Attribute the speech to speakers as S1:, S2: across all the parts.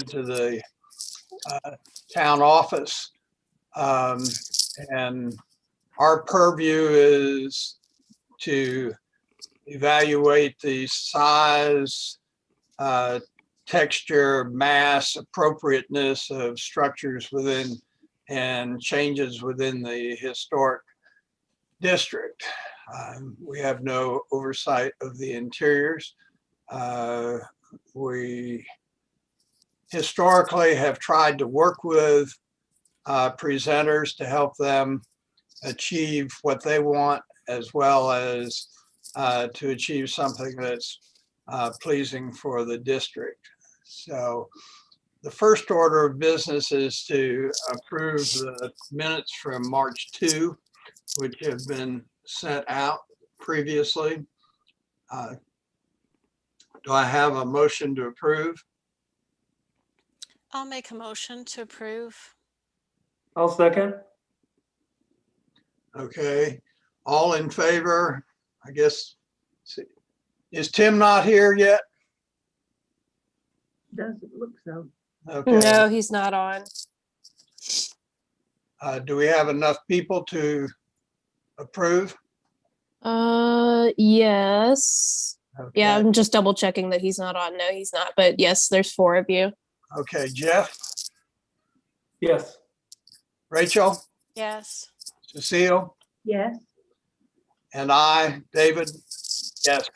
S1: to the town office. And our purview is to evaluate the size, texture, mass, appropriateness of structures within and changes within the historic district. We have no oversight of the interiors. We historically have tried to work with presenters to help them achieve what they want, as well as to achieve something that's pleasing for the district. So the first order of business is to approve the minutes from March 2, which have been sent out previously. Do I have a motion to approve?
S2: I'll make a motion to approve.
S3: I'll second.
S1: Okay, all in favor? I guess, is Tim not here yet?
S4: Doesn't look so.
S1: Okay,
S5: No, he's not on.
S1: do we have enough people to approve?
S5: Yes. Yeah,
S1: Okay.
S5: I'm just double checking that he's not on. No, he's not. But yes, there's 4 of you.
S1: Okay, Jeff,
S3: Yes.
S1: Rachel,
S2: Yes.
S1: Cecile,
S4: Yes,
S1: and I, David, yes.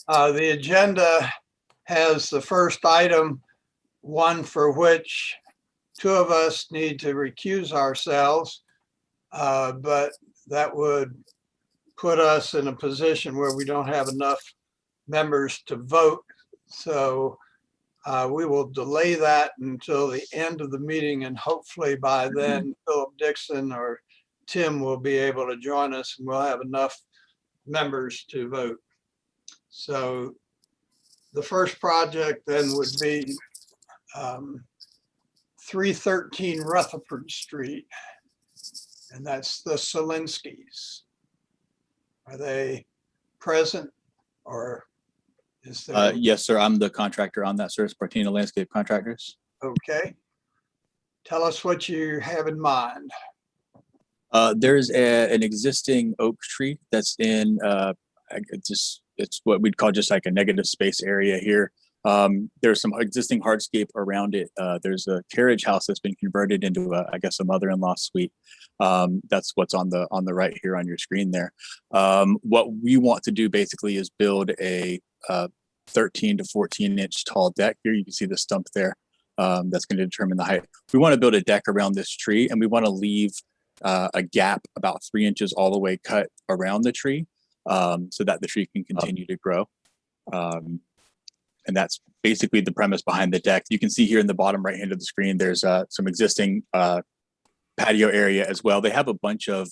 S1: The agenda has the first item, one for which 2 of us need to recuse ourselves, but that would put us in a position where we don't have enough members to vote. So we will delay that until the end of the meeting, and hopefully by then Philip Dixon or Tim will be able to join us and we'll have enough members to vote. So the first project then would be 313 Rutherford Street, and that's the Solinskis. Are they present, or is there?
S6: Yes, sir. I'm the contractor on that, sir. It's Spartina Landscape Contractors.
S1: Okay. Tell us what you have in mind.
S6: There's an existing oak tree that's in it's what we'd call just like a negative space area here. There's some existing hardscape around it. There's a carriage house that's been converted into I guess a mother-in-law suite. That's what's on the right here on your screen there. What we want to do basically is build a 13 to 14 inch tall deck. Here you can see the stump there. That's going to determine the height. We want to build a deck around this tree, and we want to leave a gap about 3 inches all the way cut around the tree, so that the tree can continue to grow. And that's basically the premise behind the deck. You can see here in the bottom right hand of the screen, there's some existing patio area as well. They have a bunch of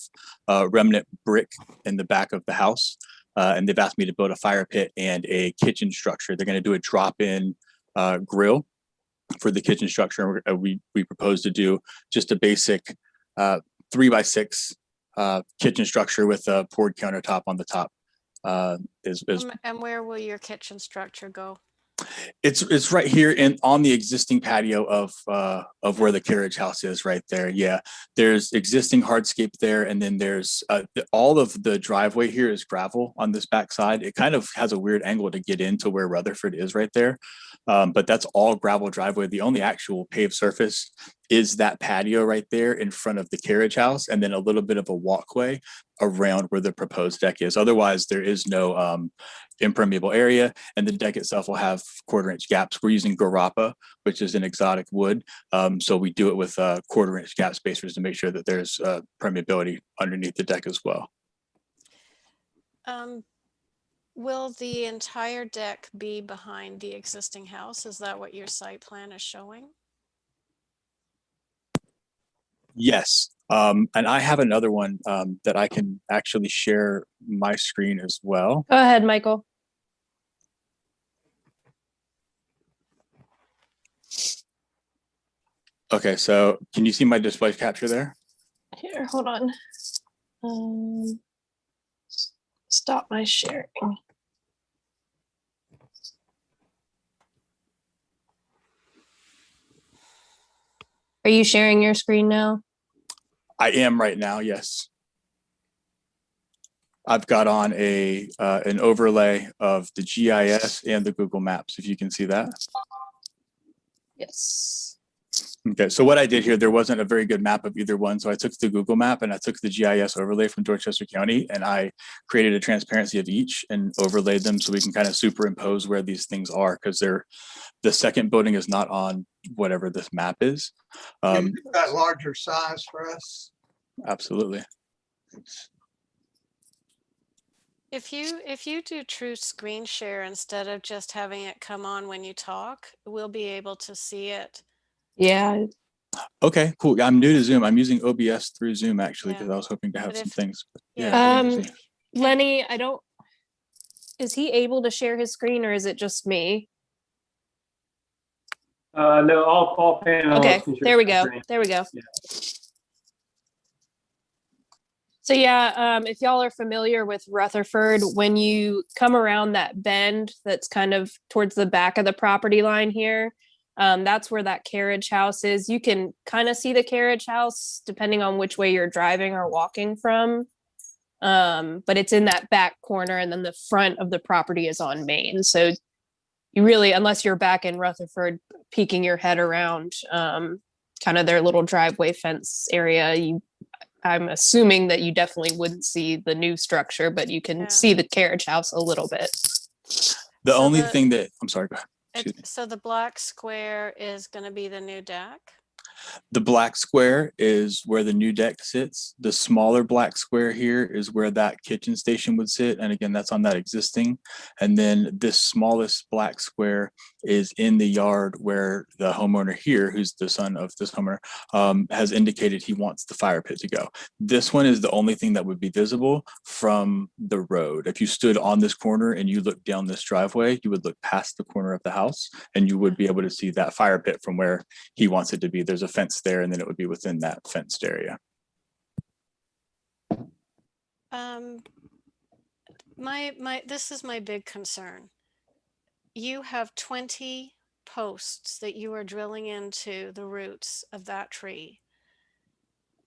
S6: remnant brick in the back of the house, and they've asked me to build a fire pit and a kitchen structure. They're going to do a drop-in grill for the kitchen structure. We propose to do just a basic 3x6 kitchen structure with a poured countertop on the top.
S2: And where will your kitchen structure go?
S6: It's right here on the existing patio of where the carriage house is right there. Yeah, there's existing hardscape there, and then there's all of the driveway here is gravel on this back side. It kind of has a weird angle to get into where Rutherford is right there, but that's all gravel driveway. The only actual paved surface is that patio right there in front of the carriage house, and then a little bit of a walkway around where the proposed deck is. Otherwise, there is no impermeable area, and the deck itself will have 1/4 inch gaps. We're using Garapa, which is an exotic wood. So we do it with 1/4 inch gap spacers to make sure that there's permeability underneath the deck as well.
S2: Will the entire deck be behind the existing house? Is that what your site plan is showing?
S6: Yes. And I have another one that I can actually share my screen as well.
S5: Go ahead, Michael.
S6: Okay, so can you see my display capture there?
S5: Here, hold on. Stop my sharing. Are you sharing your screen now?
S6: I am right now, yes. I've got on an overlay of the GIS and the Google Maps, if you can see that.
S5: Yes.
S6: Okay, so what I did here, there wasn't a very good map of either one. So I took the Google map and I took the GIS overlay from Dorchester County and I created a transparency of each and overlaid them so we can kind of superimpose where these things are, because the second building is not on whatever this map is.
S1: Can you make that larger size for us?
S6: Absolutely.
S2: If you do true screen share instead of just having it come on when you talk, we'll be able to see it.
S5: Yeah.
S6: Okay, cool. I'm new to Zoom. I'm using OBS through Zoom actually,
S2: Yeah.
S6: because I was hoping to have
S2: But
S6: some
S2: if-
S6: things.
S2: yeah.
S6: easy.
S5: Lenny, is he able to share his screen or is it just me?
S3: No, all panelists.
S5: Okay,
S3: can share
S5: there we
S3: their
S5: go.
S3: screen.
S5: There we go.
S3: Yeah.
S5: So yeah, if y'all are familiar with Rutherford, when you come around that bend that's kind of towards the back of the property line here, that's where that carriage house is. You can kind of see the carriage house depending on which way you're driving or walking from. But it's in that back corner and then the front of the property is on Main. So you really, unless you're back in Rutherford, peeking your head around kind of their little driveway fence area, I'm assuming that you definitely wouldn't see the new structure, but you can
S2: Yeah.
S5: see the carriage house a little bit.
S6: The
S2: So
S6: only
S2: the-
S6: thing that, I'm sorry, go ahead. Excuse me.
S2: So the black square is going to be the new deck.
S6: The black square is where the new deck sits. The smaller black square here is where that kitchen station would sit. And again, that's on that existing. And then this smallest black square is in the yard where the homeowner here, who's the son of this homeowner, has indicated he wants the fire pit to go. This one is the only thing that would be visible from the road. If you stood on this corner and you looked down this driveway, you would look past the corner of the house and you would be able to see that fire pit from where he wants it to be. There's a fence there and then it would be within that fenced area.
S2: This is my big concern. You have 20 posts that you are drilling into the roots of that tree.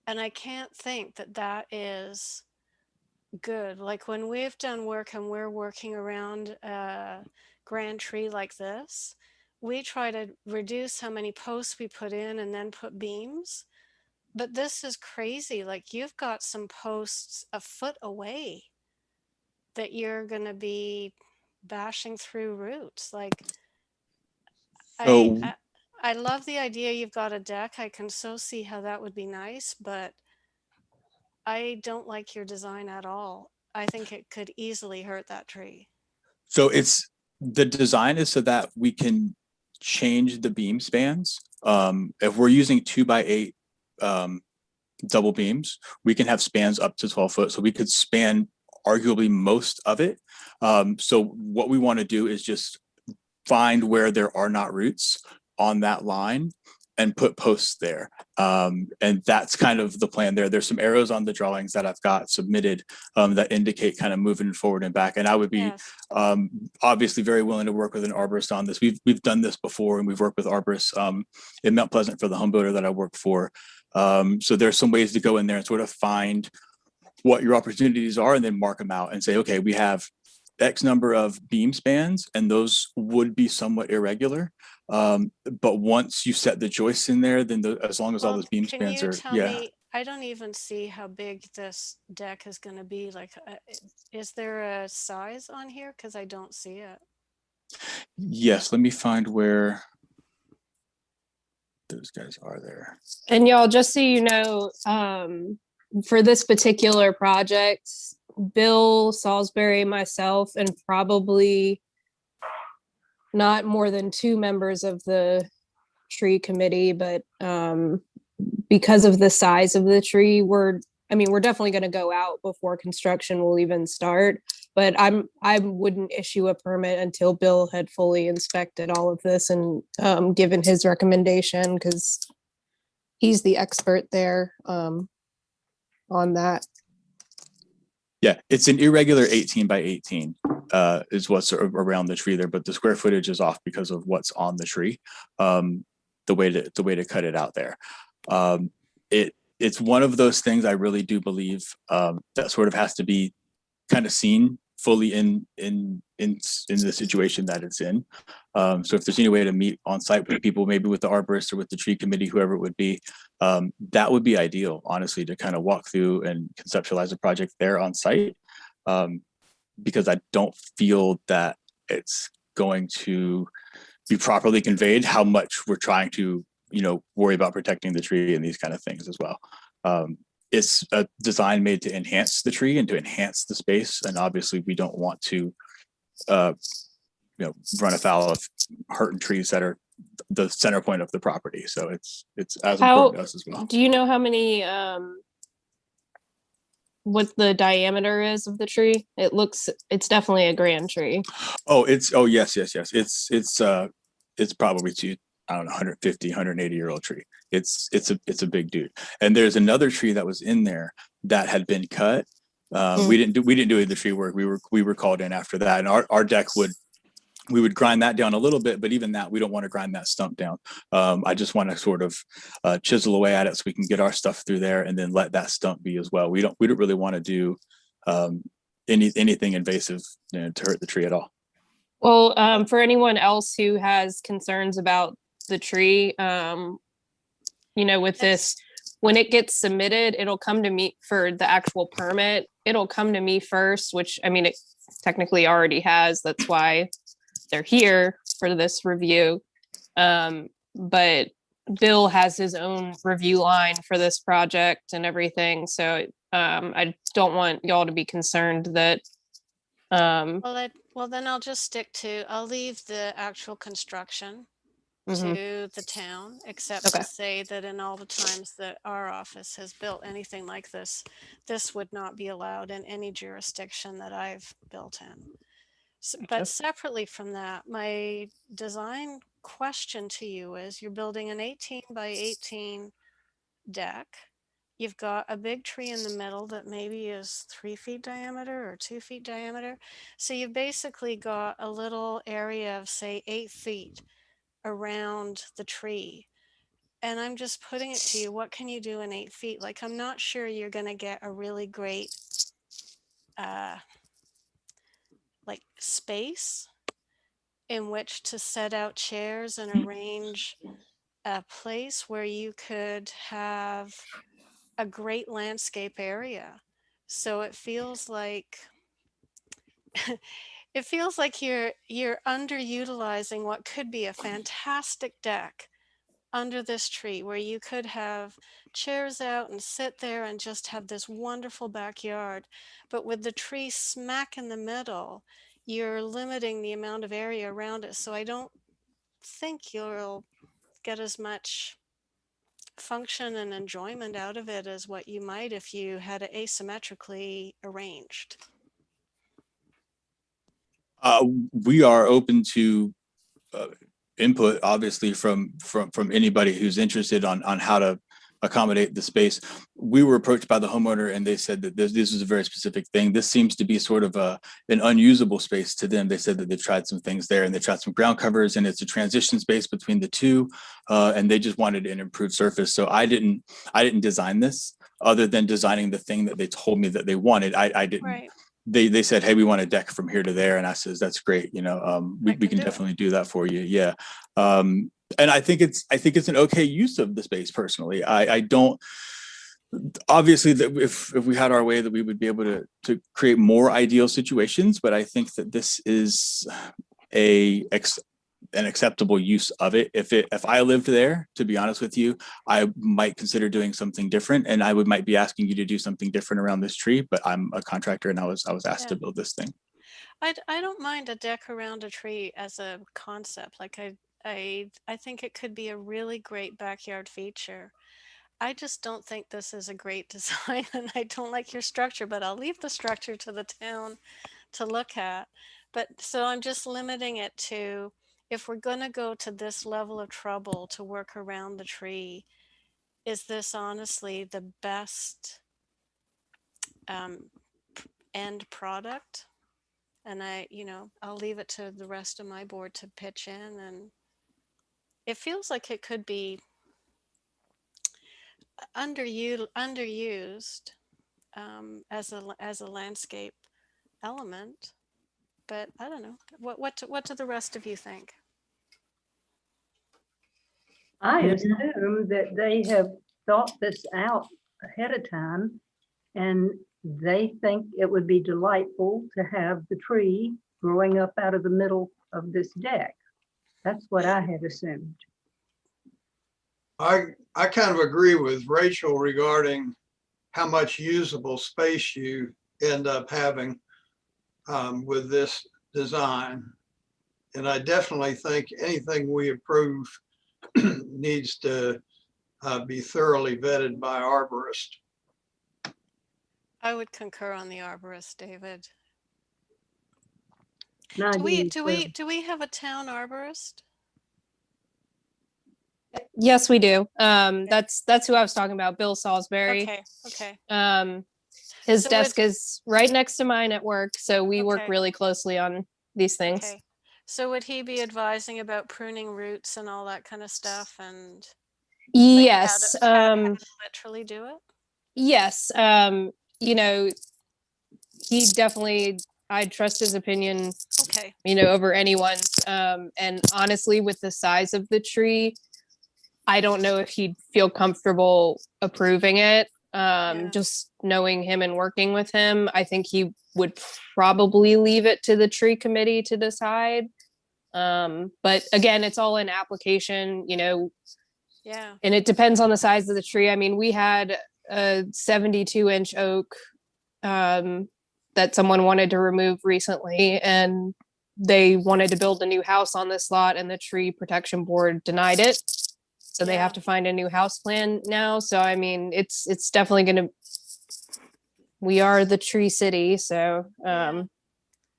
S2: And I can't think that that is good. Like when we've done work and we're working around a grand tree like this, we try to reduce how many posts we put in and then put beams. But this is crazy. Like you've got some posts a foot away that you're going to be bashing through roots. Like
S6: Oh.
S2: I love the idea you've got a deck. I can so see how that would be nice, but I don't like your design at all. I think it could easily hurt that tree.
S6: So the design is so that we can change the beam spans. If we're using 2x8 double beams, we can have spans up to 12 foot. So we could span arguably most of it. So what we want to do is just find where there are not roots on that line and put posts there. And that's kind of the plan there. There's some arrows on the drawings that I've got submitted that indicate kind of moving forward and back. And I would be
S2: Yes.
S6: obviously very willing to work with an arborist on this. We've done this before and we've worked with arborists in Mount Pleasant for the home builder that I work for. So there's some ways to go in there and sort of find what your opportunities are and then mark them out and say, okay, we have X number of beam spans and those would be somewhat irregular. But once you set the joists in there, then as long as all those beam spans
S2: can you
S6: are,
S2: tell
S6: yeah.
S2: me, I don't even see how big this deck is going to be. Like, is there a size on here? Because I don't see it.
S6: Yes, let me find where those guys are there.
S5: And y'all, just so you know, for this particular project, Bill Salisbury, myself, and probably not more than 2 members of the tree committee, but because of the size of the tree, we're definitely going to go out before construction will even start. But I wouldn't issue a permit until Bill had fully inspected all of this and given his recommendation, because he's the expert there on that.
S6: Yeah, it's an irregular 18 by 18 is what's around the tree there, but the square footage is off because of what's on the tree. The way to cut it out there. It's one of those things I really do believe that sort of has to be kind of seen fully in the situation that it's in. So if there's any way to meet on site with people, maybe with the arborist or with the tree committee, whoever it would be, that would be ideal, honestly, to kind of walk through and conceptualize a project there on site. Because I don't feel that it's going to be properly conveyed how much we're trying to, worry about protecting the tree and these kind of things as well. It's a design made to enhance the tree and to enhance the space. And obviously we don't want to, run afoul of hurting trees that are the center point of the property. So it's as important to us as well.
S5: Do you know how many, what the diameter is of the tree? It's definitely a grand tree.
S6: Yes. It's probably I don't know, 150, 180-year-old tree. It's a big dude. And there's another tree that was in there that had been cut. We didn't do the tree work. We were called in after that. And our deck we would grind that down a little bit, but even that, we don't want to grind that stump down. I just want to sort of chisel away at it so we can get our stuff through there and then let that stump be as well. We don't really want to do anything invasive, to hurt the tree at all.
S5: Well, for anyone else who has concerns about the tree, with this, when it gets submitted, it'll come to me for the actual permit. It'll come to me first, which it technically already has. That's why they're here for this review. But Bill has his own review line for this project and everything. So I don't want y'all to be concerned that.
S2: Well, then I'll leave the actual construction
S5: Mhm.
S2: to the town, except
S5: Okay.
S2: to say that in all the times that our office has built anything like this would not be allowed in any jurisdiction that I've built in. But separately from that, my design question to you is, you're building an 18 by 18 deck. You've got a big tree in the middle that maybe is 3 feet diameter or 2 feet diameter. So you've basically got a little area of, say, 8 feet around the tree. And I'm just putting it to you, what can you do in 8 feet? Like, I'm not sure you're going to get a really great space in which to set out chairs and arrange a place where you could have a great landscape area. So it feels like you're underutilizing what could be a fantastic deck under this tree, where you could have chairs out and sit there and just have this wonderful backyard. But with the tree smack in the middle, you're limiting the amount of area around it. So I don't think you'll get as much function and enjoyment out of it as what you might if you had it asymmetrically arranged.
S6: We are open to input, obviously, from anybody who's interested on how to accommodate the space. We were approached by the homeowner and they said that this is a very specific thing. This seems to be sort of an unusable space to them. They said that they've tried some things there and they tried some ground covers and it's a transition space between the two, and they just wanted an improved surface. So I didn't design this, other than designing the thing that they told me that they wanted. I didn't.
S2: Right.
S6: They said, hey, we want a deck from here to there. And I says, that's great. We can definitely do that for you. Yeah. And I think it's an okay use of the space personally. I don't, obviously, that if we had our way, that we would be able to create more ideal situations, but I think that this is an acceptable use of it. If I lived there, to be honest with you, I might consider doing something different, and I might be asking you to do something different around this tree, but I'm a contractor and I was asked to build this thing.
S2: I don't mind a deck around a tree as a concept. Like, I think it could be a really great backyard feature. I just don't think this is a great design, and I don't like your structure, but I'll leave the structure to the town to look at. But so I'm just limiting it to, if we're going to go to this level of trouble to work around the tree, is this honestly the best end product? And I'll leave it to the rest of my board to pitch in. And it feels like it could be underused as a landscape element. But I don't know. What do the rest of you think?
S4: I assume that they have thought this out ahead of time and they think it would be delightful to have the tree growing up out of the middle of this deck. That's what I had assumed.
S1: I kind of agree with Rachel regarding how much usable space you end up having with this design. And I definitely think anything we approve needs to be thoroughly vetted by arborists.
S2: I would concur on the arborist, David.
S4: Nadine,
S2: Do we have a town arborist?
S5: Yes, we do. That's who I was talking about, Bill Salisbury.
S2: Okay.
S5: His
S2: So
S5: desk is right next to mine at work, so we work
S2: Okay.
S5: really closely on these things.
S2: Okay. So would he be advising about pruning roots and all that kind of stuff, and like
S5: Yes.
S2: how to literally do it?
S5: Yes. You know, he definitely, I trust his opinion,
S2: Okay.
S5: over anyone's. And honestly, with the size of the tree, I don't know if he'd feel comfortable approving it. Just knowing him and working with him, I think he would probably leave it to the tree committee to decide. But again, it's all in application,
S2: Yeah.
S5: and it depends on the size of the tree. I mean, we had a 72-inch oak that someone wanted to remove recently, and they wanted to build a new house on this lot, and the tree protection board denied it. So they have
S2: Yeah.
S5: to find a new house plan now. So I mean, it's definitely we are the tree city. So
S2: Yeah.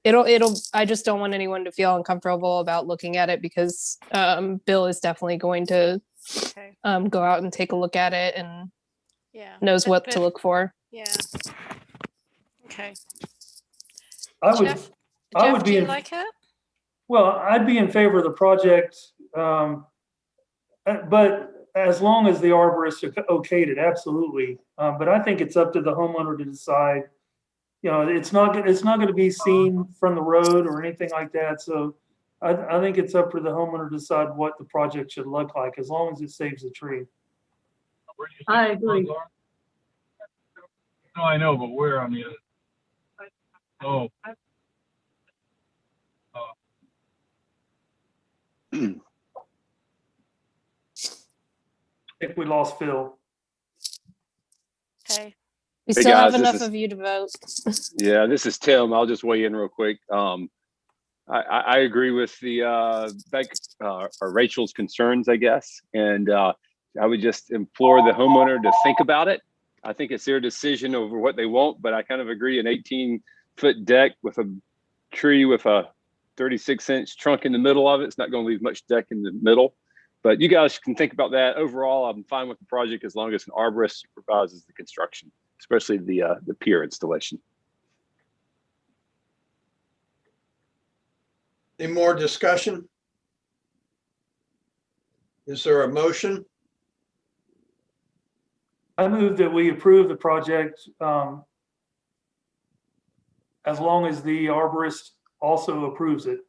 S5: I just don't want anyone to feel uncomfortable about looking at it, because Bill is definitely going to
S2: Okay.
S5: go out and take a look at it and
S2: Yeah.
S5: knows
S2: But-
S5: what
S2: but-
S5: to look for.
S2: Yeah. Okay.
S3: I would,
S2: Jeff,
S3: I would
S2: Jeff,
S3: be
S2: do you
S3: in-
S2: like it?
S3: well, I'd be in favor of the project, but as long as the arborist okayed it, absolutely. But I think it's up to the homeowner to decide. It's not going to be seen from the road or anything like that. So I think it's up to the homeowner to decide what the project should look like, as long as it saves the tree.
S4: I agree.
S7: No, I know, but where on the other? Oh,
S3: I think we lost Phil.
S2: Okay.
S5: We
S8: Hey,
S5: still have
S8: guys, this
S5: enough
S8: is-
S5: of you to vote.
S8: Yeah, this is Tim. I'll just weigh in real quick. I agree with the or Rachel's concerns, I guess, and I would just implore the homeowner to think about it. I think it's their decision over what they want, but I kind of agree. An 18-foot deck with a tree with a 36-inch trunk in the middle of it's not going to leave much deck in the middle. But you guys can think about that. Overall, I'm fine with the project as long as an arborist supervises the construction, especially the pier installation.
S1: Any more discussion? Is there a motion?
S3: I move that we approve the project as long as the arborist also approves it.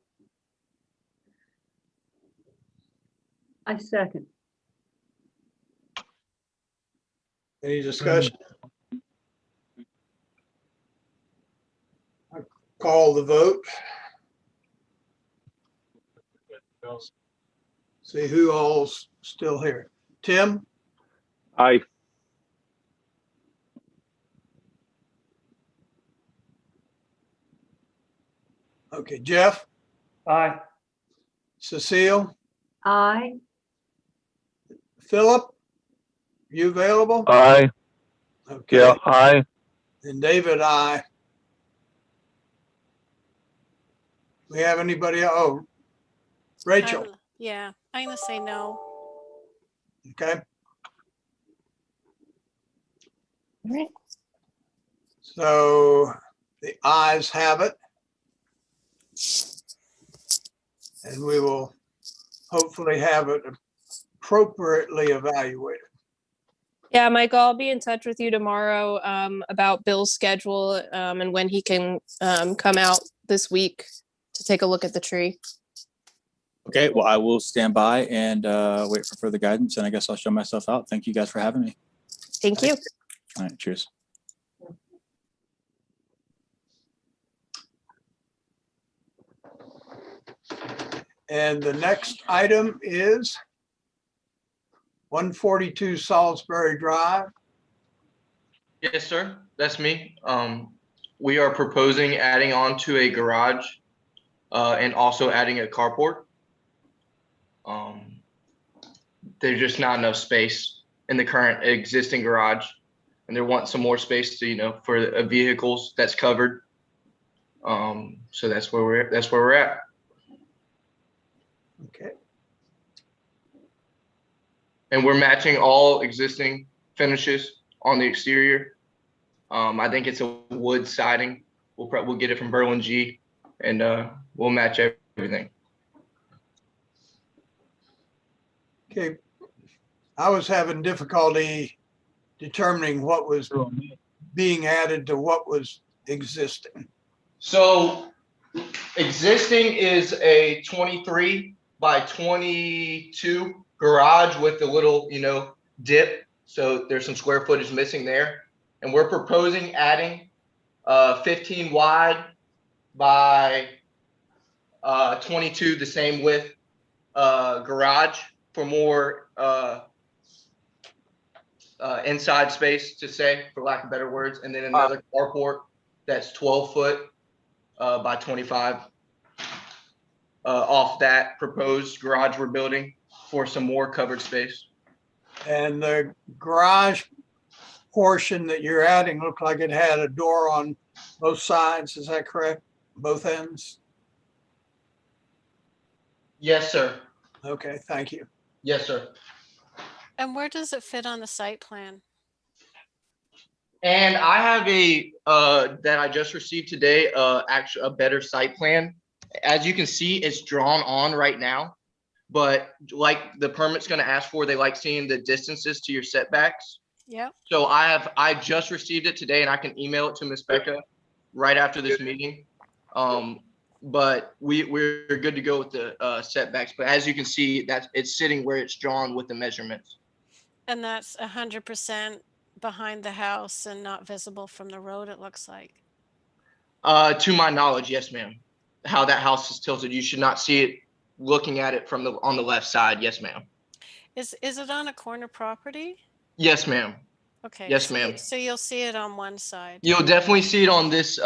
S4: I second.
S1: Any discussion? Call the vote. See who all's still here. Tim,
S8: Aye.
S1: okay, Jeff,
S3: Aye.
S1: Cecile,
S4: Aye.
S1: Philip, you available?
S7: aye,
S1: Okay.
S7: yeah, aye.
S1: And David, aye. We have anybody? Oh, Rachel,
S2: Yeah, I'm gonna say no.
S1: okay.
S5: All right.
S1: So the ayes have it. And we will hopefully have it appropriately evaluated.
S5: Yeah, Michael, I'll be in touch with you tomorrow about Bill's schedule and when he can come out this week to take a look at the tree.
S6: Okay, well, I will stand by and wait for further guidance, and I guess I'll show myself out. Thank you guys for having me.
S5: Thank you.
S6: All right, cheers.
S1: And the next item is 142 Salisbury Drive.
S9: Yes, sir. That's me. We are proposing adding on to a garage and also adding a carport. There's just not enough space in the current existing garage, and they want some more space to, for vehicles that's covered. So that's where we're at.
S1: Okay,
S9: And we're matching all existing finishes on the exterior. I think it's a wood siding. We'll get it from Berlin G, and we'll match everything.
S1: okay. I was having difficulty determining what was being added to what was existing.
S9: So existing is a 23 by 22 garage with a little, dip. So there's some square footage missing there. And we're proposing adding 15 wide by 22, the same width garage for more inside space, to say, for lack of better words. And then another carport that's 12 foot by 25 off that proposed garage we're building for some more covered space.
S1: And the garage portion that you're adding looked like it had a door on both sides. Is that correct? Both ends?
S9: Yes, sir.
S1: Okay, thank you.
S9: Yes, sir.
S2: And where does it fit on the site plan?
S9: And I have a that I just received today, actually a better site plan. As you can see, it's drawn on right now, but like the permit's going to ask for, they like seeing the distances to your setbacks.
S2: Yep.
S9: So I just received it today, and I can email it to Ms. Becca right after this meeting. But we're good to go with the setbacks. But as you can see, it's sitting where it's drawn with the measurements.
S2: And that's 100% behind the house and not visible from the road, it looks like.
S9: To my knowledge, yes, ma'am. How that house is tilted, you should not see it looking at it from on the left side. Yes, ma'am.
S2: Is it on a corner property?
S9: Yes, ma'am.
S2: Okay.
S9: Yes,
S2: so
S9: ma'am.
S2: So you'll see it on one side.
S9: You'll definitely see it on this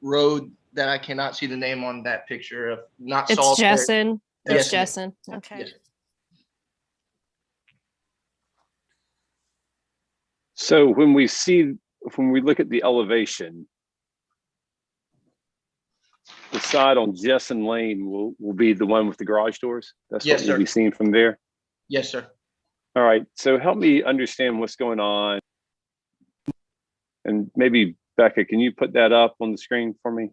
S9: road that I cannot see the name on that picture of. Not
S5: It's
S9: Salisbury.
S5: Jessen.
S9: Yes,
S5: It's
S9: ma'am.
S5: Jessen.
S2: Okay.
S9: Yes.
S8: So when we look at the elevation, the side on Jessen Lane will be the one with the garage doors. That's
S9: Yes,
S8: what we'll
S9: sir.
S8: be seeing from there.
S9: Yes, sir.
S8: All right. So help me understand what's going on. And maybe Becca, can you put that up on the screen for me?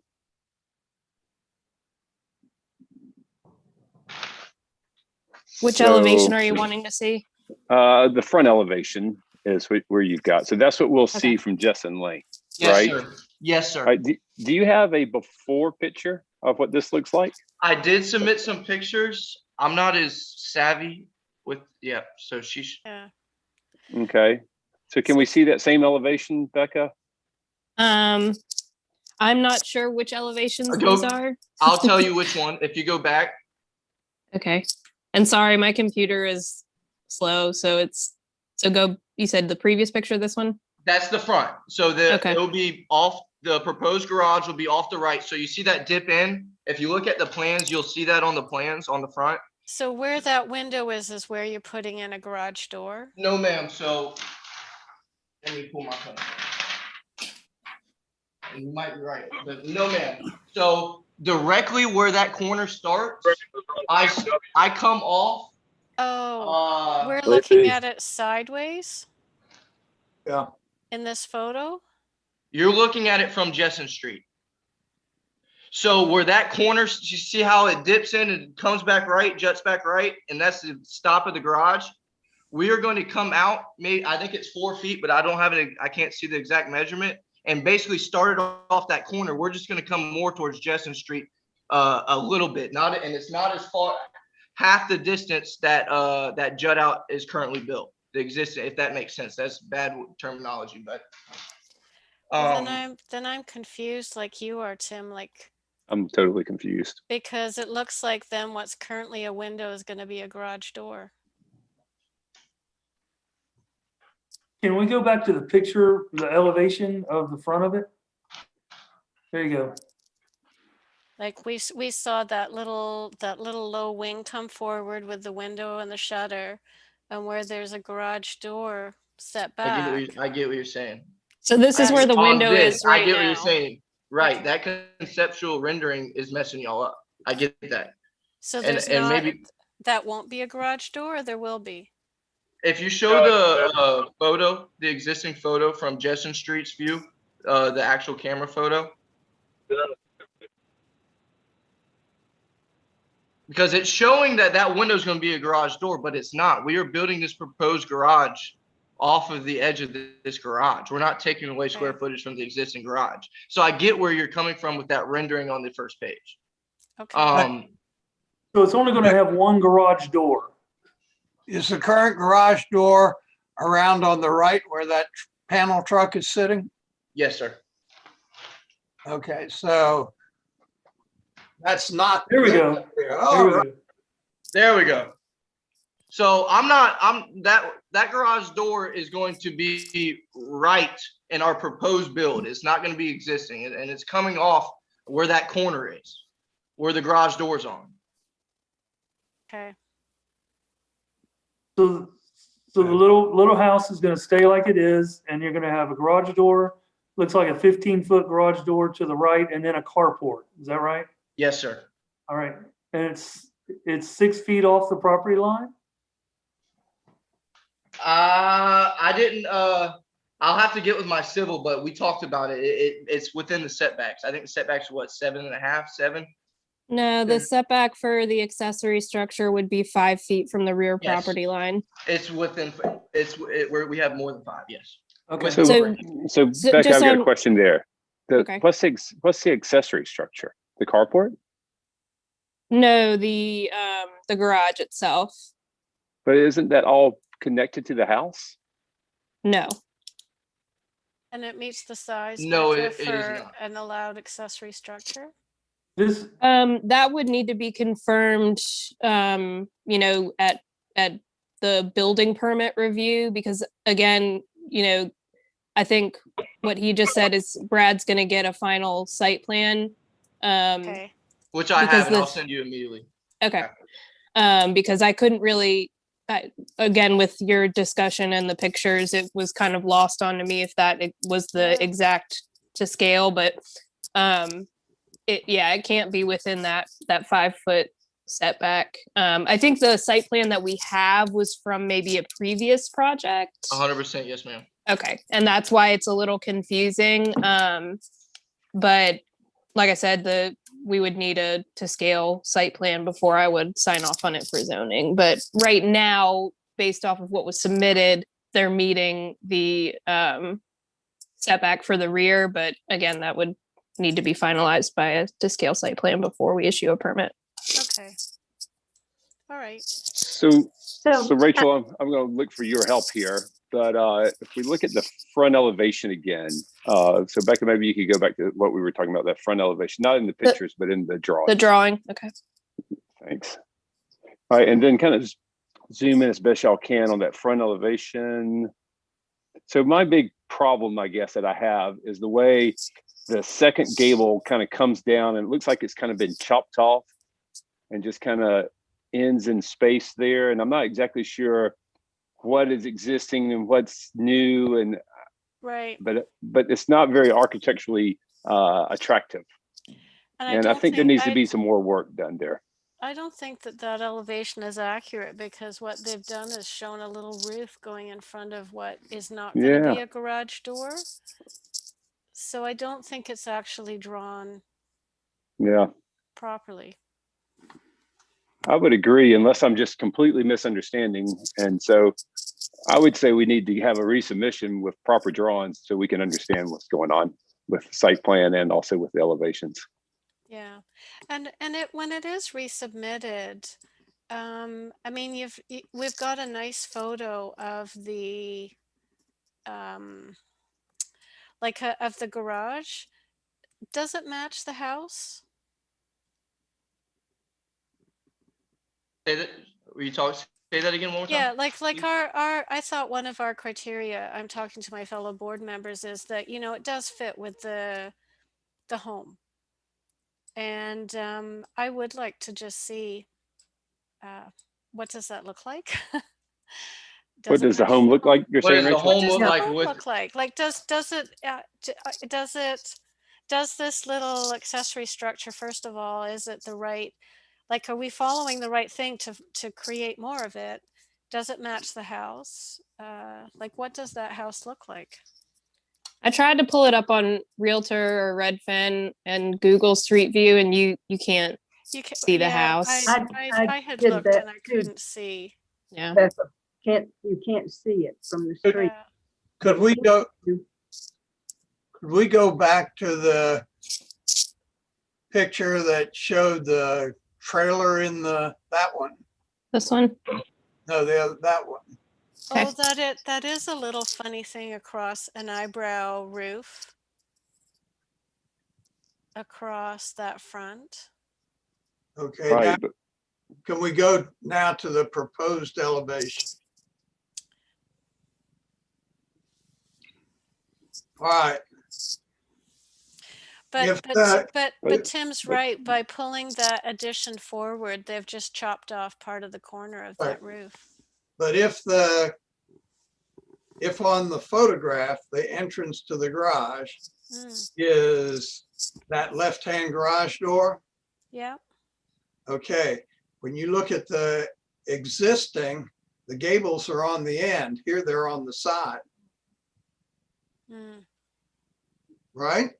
S5: Which
S8: So,
S5: elevation are you wanting to see?
S8: The front elevation is where you've got. So that's what we'll see
S5: Okay.
S8: from Jessen Lane.
S9: Yes,
S8: Right.
S9: sir. Yes, sir.
S8: All right. Do you have a before picture of what this looks like?
S9: I did submit some pictures. I'm not as savvy with, so she's,
S2: Yeah.
S8: Okay. So can we see that same elevation, Becca?
S5: I'm not sure which elevations
S9: Go-
S5: these are.
S9: I'll tell you which one. If you go back,
S5: Okay. And sorry, my computer is slow, so you said the previous picture, this one?
S9: that's the front. So
S5: Okay.
S9: it'll be off, the proposed garage will be off the right. So you see that dip in? If you look at the plans, you'll see that on the plans on the front.
S2: So where that window is where you're putting in a garage door?
S9: No, ma'am. So let me pull my phone. You might be right, but no, ma'am. So directly where that corner starts, I come off.
S2: Oh, we're
S8: let's
S2: looking
S8: see.
S2: at it sideways
S1: Yeah,
S2: in this photo?
S9: You're looking at it from Jessen Street. So where that corner, you see how it dips in and comes back right, juts back right, and that's the stop of the garage. We are going to come out, maybe, I think it's 4 feet, but I don't have it. I can't see the exact measurement. And basically started off that corner. We're just going to come more towards Jesson Street a little bit. And it's not as far, half the distance that that jut out is currently built. The existing, if that makes sense. That's bad terminology, but.
S2: Well, then I'm confused like you are, Tim, like,
S8: I'm totally confused.
S2: because it looks like then what's currently a window is gonna be a garage door.
S3: Can we go back to the picture, the elevation of the front of it? There you go.
S2: Like we saw that little low wing come forward with the window and the shutter, and where there's a garage door set back.
S9: I get what you're saying.
S5: So this is where the
S9: On
S5: window
S9: this,
S5: is right
S9: I get
S5: now.
S9: what you're saying. Right.
S2: Okay.
S9: That conceptual rendering is messing y'all up. I get that.
S2: So
S9: And-
S2: there's
S9: and
S2: not,
S9: maybe-
S2: that won't be a garage door, or there will be?
S9: If you show the photo, the existing photo from Jesson Street's view, the actual camera photo. Because it's showing that that window is going to be a garage door, but it's not. We are building this proposed garage off of the edge of this garage. We're not taking away square
S2: Okay.
S9: footage from the existing garage. So I get where you're coming from with that rendering on the first page.
S2: Okay.
S3: So it's only gonna have one garage door.
S1: Is the current garage door around on the right where that panel truck is sitting?
S9: Yes, sir.
S1: Okay, so that's not.
S3: There we go.
S1: Oh,
S3: There we
S1: right.
S3: go.
S9: There we go. So that garage door is going to be right in our proposed build. It's not going to be existing, and it's coming off where that corner is, where the garage door's on.
S2: Okay.
S3: So the little house is gonna stay like it is, and you're gonna have a garage door, looks like a 15-foot garage door to the right, and then a carport. Is that right?
S9: Yes, sir.
S3: All right. And it's 6 feet off the property line?
S9: I didn't. I'll have to get with my civil, but we talked about it. It's within the setbacks. I think the setbacks are what, 7.5, 7?
S5: No, the setback for the accessory structure would be 5 feet from the rear
S9: Yes.
S5: property line.
S9: It's within. We have more than 5. Yes.
S3: Okay.
S8: So,
S5: So-
S8: so
S5: so
S8: Beck,
S5: just
S8: I've got
S5: on-
S8: a question there.
S5: Okay.
S8: What's the accessory structure? The carport?
S5: No, the garage itself.
S8: But isn't that all connected to the house?
S5: No.
S2: And it meets the size
S9: No,
S2: measure
S9: it is
S2: for
S9: not.
S2: an allowed accessory structure?
S3: This,
S5: That would need to be confirmed, at the building permit review, because again, I think what he just said is Brad's gonna get a final site plan.
S2: Okay.
S9: Which I
S5: Because
S9: have, and I'll
S5: this-
S9: send you immediately.
S5: Okay. Because I couldn't really, again, with your discussion and the pictures, it was kind of lost onto me if that was the
S2: Yeah.
S5: exact to scale, but it can't be within that 5 foot setback. I think the site plan that we have was from maybe a previous project.
S9: 100%. Yes, ma'am.
S5: Okay, and that's why it's a little confusing. But like I said, we would need a to scale site plan before I would sign off on it for zoning. But right now, based off of what was submitted, they're meeting the setback for the rear. But again, that would need to be finalized by a to scale site plan before we issue a permit.
S2: Okay. All right.
S8: So Rachel, I'm going to look for your help here. But if we look at the front elevation again, so Becca, maybe you could go back to what we were talking about, that front elevation, not in the pictures, but in the drawing.
S5: The drawing, okay.
S8: Thanks. All right, and then kind of zoom in as best y'all can on that front elevation. So my big problem, I guess, that I have is the way the second gable kind of comes down and it looks like it's kind of been chopped off and just kind of ends in space there. And I'm not exactly sure what is existing and what's new, and
S2: Right.
S8: but it's not very architecturally attractive. And I
S2: don't
S8: think there needs to be some more work done there.
S2: I don't think that elevation is accurate, because what they've done is shown a little roof going in front of what is not going to be
S8: Yeah.
S2: a garage door. So I don't think it's actually drawn
S8: Yeah.
S2: properly.
S8: I would agree, unless I'm just completely misunderstanding. And so I would say we need to have a resubmission with proper drawings so we can understand what's going on with the site plan and also with the elevations.
S2: Yeah, and when it is resubmitted, I mean, we've got a nice photo of the like of the garage. Does it match the house?
S9: Say that, say that again one more time?
S2: Yeah, like our I thought one of our criteria, I'm talking to my fellow board members, is that, you know, it does fit with the home. And I would like to just see what does that look like?
S8: What
S2: Does it
S8: does the
S2: match
S8: home look like? You're
S9: What
S8: saying,
S9: does the
S8: Rachel?
S9: home
S2: does
S9: look
S2: the
S9: like
S2: home
S9: with,
S2: look like? Like does this little accessory structure, first of all, is it the right, like, are we following the right thing to create more of it? Does it match the house? Like, what does that house look like?
S5: I tried to pull it up on Realtor or Redfin and Google Street View, and you can't
S2: You can,
S5: see the
S2: yeah,
S5: house.
S2: I had
S4: did
S2: looked
S4: that
S2: and I
S4: too,
S2: couldn't see.
S5: Yeah.
S4: Becca. You can't see it from the street.
S2: Yeah.
S1: Could we go back to the picture that showed the trailer in that one?
S5: This one?
S1: No, that one.
S5: Okay.
S2: Oh, that is a little funny thing across an eyebrow roof. Across that front.
S1: Okay, now
S8: Right, but
S1: can we go now to the proposed elevation? All right,
S2: But
S1: If
S2: but
S1: that-
S2: but Tim's right. By pulling that addition forward, they've just chopped off part of the corner of that roof.
S1: but if on the photograph, the entrance to the garage
S2: Mm,
S1: is that left-hand garage door,
S2: yeah.
S1: okay, when you look at the existing, the gables are on the end. Here they're on the side,
S2: Mm.
S1: right?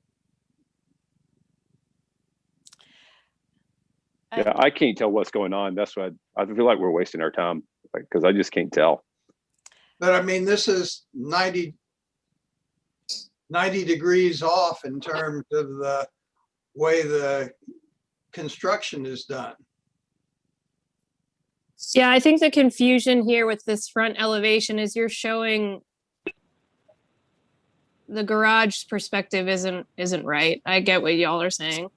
S8: yeah, I can't tell what's going on. That's why I feel like we're wasting our time, because I just can't tell.
S1: But I mean, this is 90 degrees off in terms of the way the construction is done.
S5: Yeah, I think the confusion here with this front elevation is you're showing the garage perspective isn't right. I get what y'all are saying.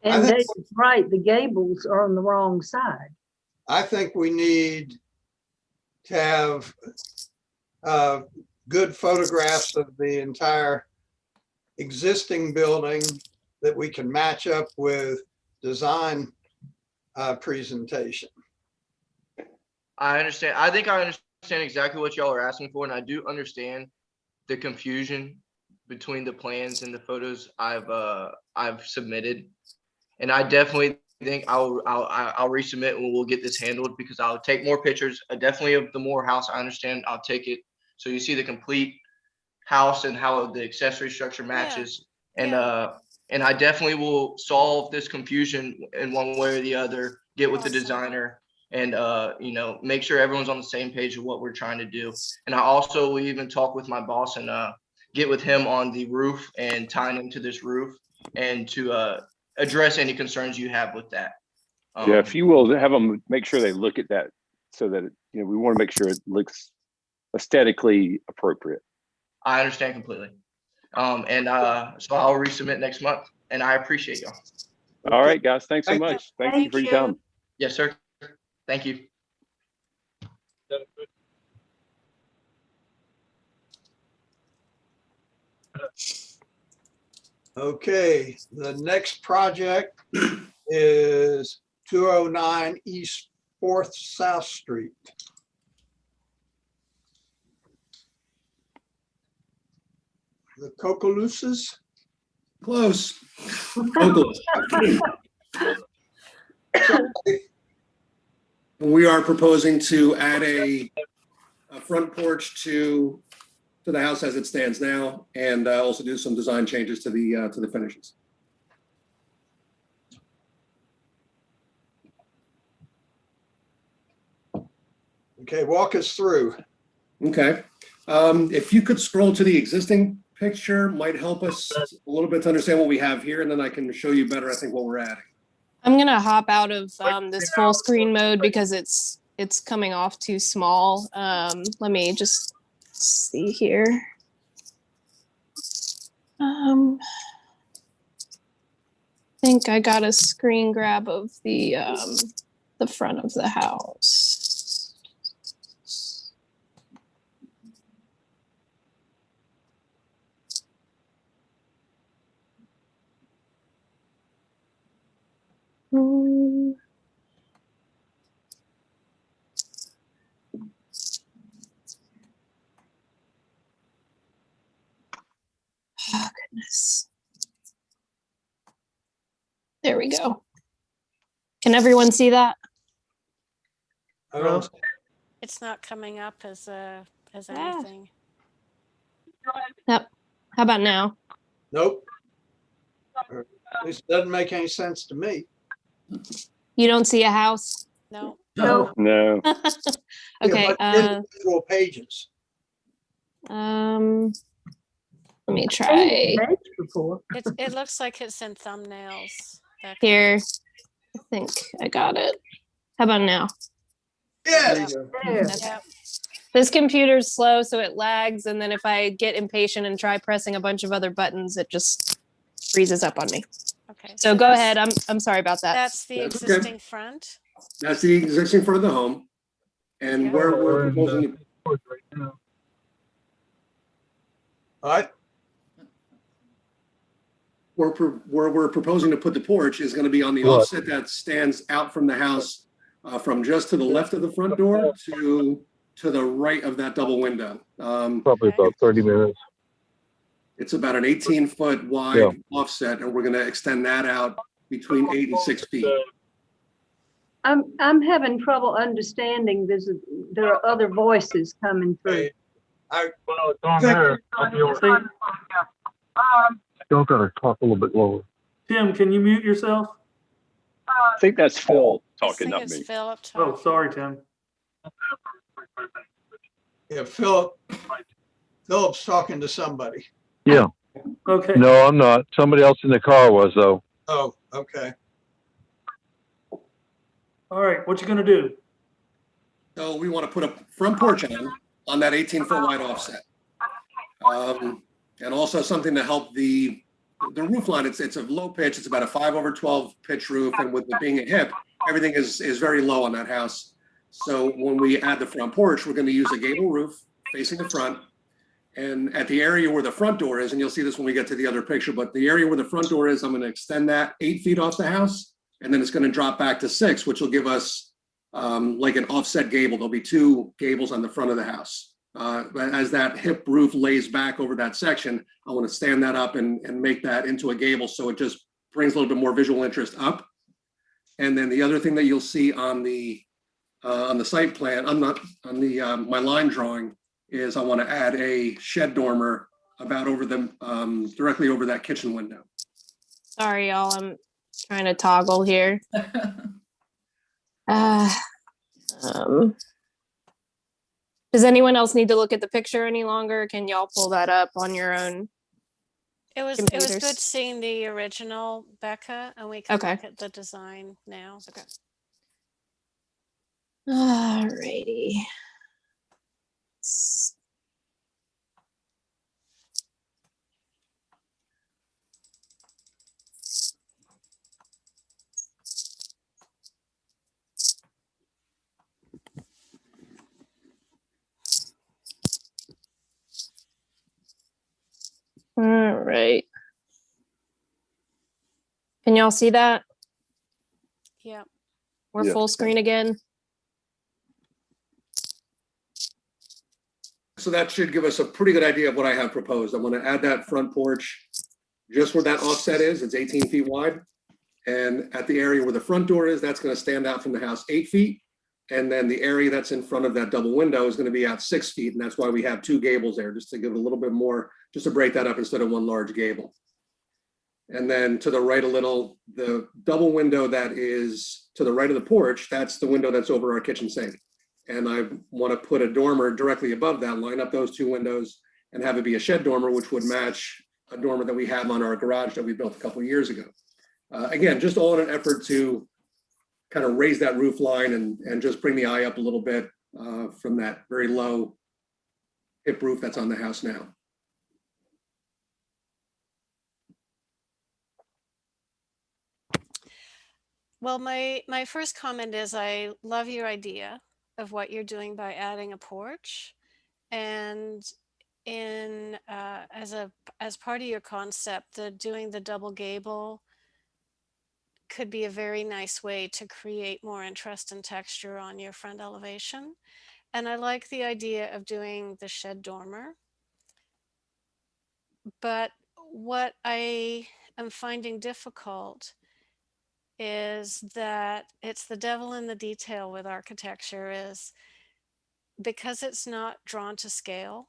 S4: And
S1: think-
S4: David's right, the gables are on the wrong side.
S1: I think we need to have good photographs of the entire existing building that we can match up with design presentation.
S9: I understand. I think I understand exactly what y'all are asking for, and I do understand the confusion between the plans and the photos I've submitted. And I definitely think I'll resubmit and we'll get this handled, because I'll take more pictures, definitely of the Moore house. I understand. I'll take it so you see the complete house and how the accessory structure matches. And and I definitely will solve this confusion in one way or the other, get with the
S2: Awesome.
S9: designer and you know, make sure everyone's on the same page of what we're trying to do. And I also will even talk with my boss and get with him on the roof and tying into this roof, and to address any concerns you have with that.
S8: Yeah, if you will, have them make sure they look at that, so that, you know, we want to make sure it looks aesthetically appropriate.
S9: I understand completely. And so I'll resubmit next month, and I appreciate y'all.
S8: All right, guys, thanks so
S1: Thank you.
S8: much. Thank you for your time.
S9: Yes, sir. Thank you.
S1: Okay, the next project is 209 East 4th South Street. The Cocaluses?
S10: Close. Locals. We are proposing to add a front porch to the house as it stands now, and also do some design changes to the finishes.
S1: Okay, walk us through.
S10: Okay. If you could scroll to the existing picture, might help us a little bit to understand what we have here, and then I can show you better, I think, what we're adding.
S5: I'm gonna hop out of this full screen mode because it's coming off too small. Let me just see here. I think I got a screen grab of the front of the house. Oh, goodness. There we go. Can everyone see that?
S1: I don't,
S2: It's not coming up as
S5: Ah.
S2: anything.
S5: Yep. How about now?
S1: nope. Or at least it doesn't make any sense to me.
S5: You don't see a house?
S2: No.
S4: No.
S8: No.
S5: Okay.
S1: Yeah, but individual pages.
S5: Let me
S4: Seen
S5: try
S4: the page before.
S2: It looks like it's in thumbnails. Becca.
S5: here. I think I got it. How about now?
S1: Yes.
S4: There.
S2: Yep.
S5: This computer's slow, so it lags, and then if I get impatient and try pressing a bunch of other buttons, it just freezes up on me.
S2: Okay.
S5: So go
S2: this-
S5: ahead. I'm sorry about that.
S2: That's the
S10: That's okay.
S2: existing front.
S10: That's the existing front of the home. And
S2: Yeah.
S10: where we're
S7: We're in
S10: proposing,
S7: the right now.
S1: All right,
S10: where we're proposing to put the porch is gonna be on the
S7: Right.
S10: offset that stands out from the house, from just to the left of the front door to the right of that double window.
S7: Probably
S2: Okay.
S7: about 30 minutes.
S10: It's about an 18-foot
S7: Yeah.
S10: wide offset, and we're gonna extend that out between 8 and 6 feet.
S4: I'm having trouble understanding this. There are other voices coming through.
S1: hey,
S7: Well, it's on there. I'll be able to. Still gotta talk a little bit lower.
S3: Tim, can you mute yourself?
S8: I think that's Phil
S2: I
S8: talking,
S2: think
S8: not
S2: it's
S8: me.
S2: Philip
S3: Oh,
S2: talking.
S3: sorry, Tim.
S1: yeah, Philip's talking to somebody.
S7: Yeah,
S3: Okay.
S7: no, I'm not. Somebody else in the car was though.
S1: Oh, okay.
S3: All right, what you gonna do?
S10: So we want to put a front porch on that 18-foot wide offset. And also something to help the roof line. It's a low pitch. It's about a 5/12 pitch roof, and with it being a hip, everything is very low on that house. So when we add the front porch, we're going to use a gable roof facing the front. And at the area where the front door is, and you'll see this when we get to the other picture, but the area where the front door is, I'm going to extend that 8 feet off the house, and then it's going to drop back to 6, which will give us like an offset gable. There'll be 2 gables on the front of the house. But as that hip roof lays back over that section, I want to stand that up and make that into a gable, so it just brings a little bit more visual interest up. And then the other thing that you'll see on the site plan, my line drawing, is I want to add a shed dormer about over the directly over that kitchen window.
S5: Sorry, y'all. I'm trying to toggle here. Does anyone else need to look at the picture any longer? Can y'all pull that up on your own?
S2: It was
S5: Computers.
S2: good seeing the original, Becca, and we can
S5: Okay.
S2: look at the design now.
S5: Okay. Alrighty. All right. Can y'all see that?
S2: Yeah.
S5: We're
S8: Yeah.
S5: full screen again.
S10: So that should give us a pretty good idea of what I have proposed. I'm going to add that front porch just where that offset is. It's 18 feet wide. And at the area where the front door is, that's going to stand out from the house 8 feet. And then the area that's in front of that double window is going to be out 6 feet. And that's why we have 2 gables there, just to give it a little bit more, just to break that up instead of one large gable. And then to the right a little, the double window that is to the right of the porch, that's the window that's over our kitchen sink. and I want to put a dormer directly above that, line up those two windows and have it be a shed dormer, which would match a dormer that we have on our garage that we built a couple of years ago. Again, just all in an effort to kind of raise that roof line and just bring the eye up a little bit from that very low hip roof that's on the house now.
S2: Well, my first comment is I love your idea of what you're doing by adding a porch, and in as part of your concept, doing the double gable could be a very nice way to create more interest and texture on your front elevation. And I like the idea of doing the shed dormer. But what I am finding difficult is that it's the devil in the detail with architecture, is because it's not drawn to scale.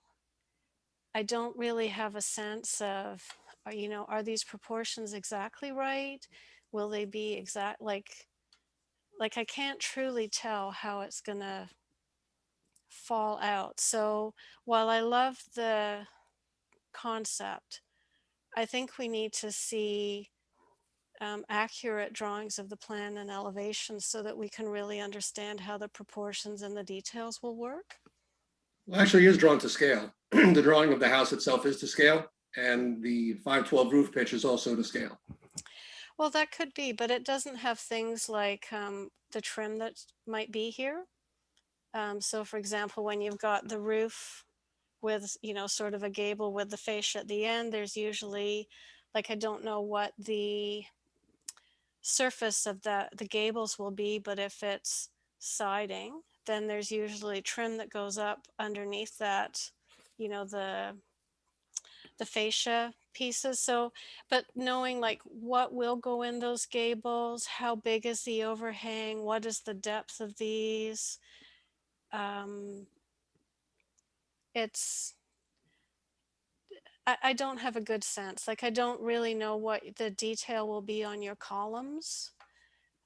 S2: I don't really have a sense of, are these proportions exactly right? Will they be exact? Like I can't truly tell how it's gonna fall out. So while I love the concept, I think we need to see accurate drawings of the plan and elevations so that we can really understand how the proportions and the details will work.
S10: Well, actually, it is drawn to scale. The drawing of the house itself is to scale, and the 512 roof pitch is also to scale.
S2: Well, that could be, but it doesn't have things like the trim that might be here. So for example, when you've got the roof with, sort of a gable with the fascia at the end, there's usually, like, I don't know what the surface of the gables will be, but if it's siding, then there's usually trim that goes up underneath that, the fascia pieces. So, but knowing like what will go in those gables, how big is the overhang, what is the depth of these, I don't have a good sense. Like, I don't really know what the detail will be on your columns.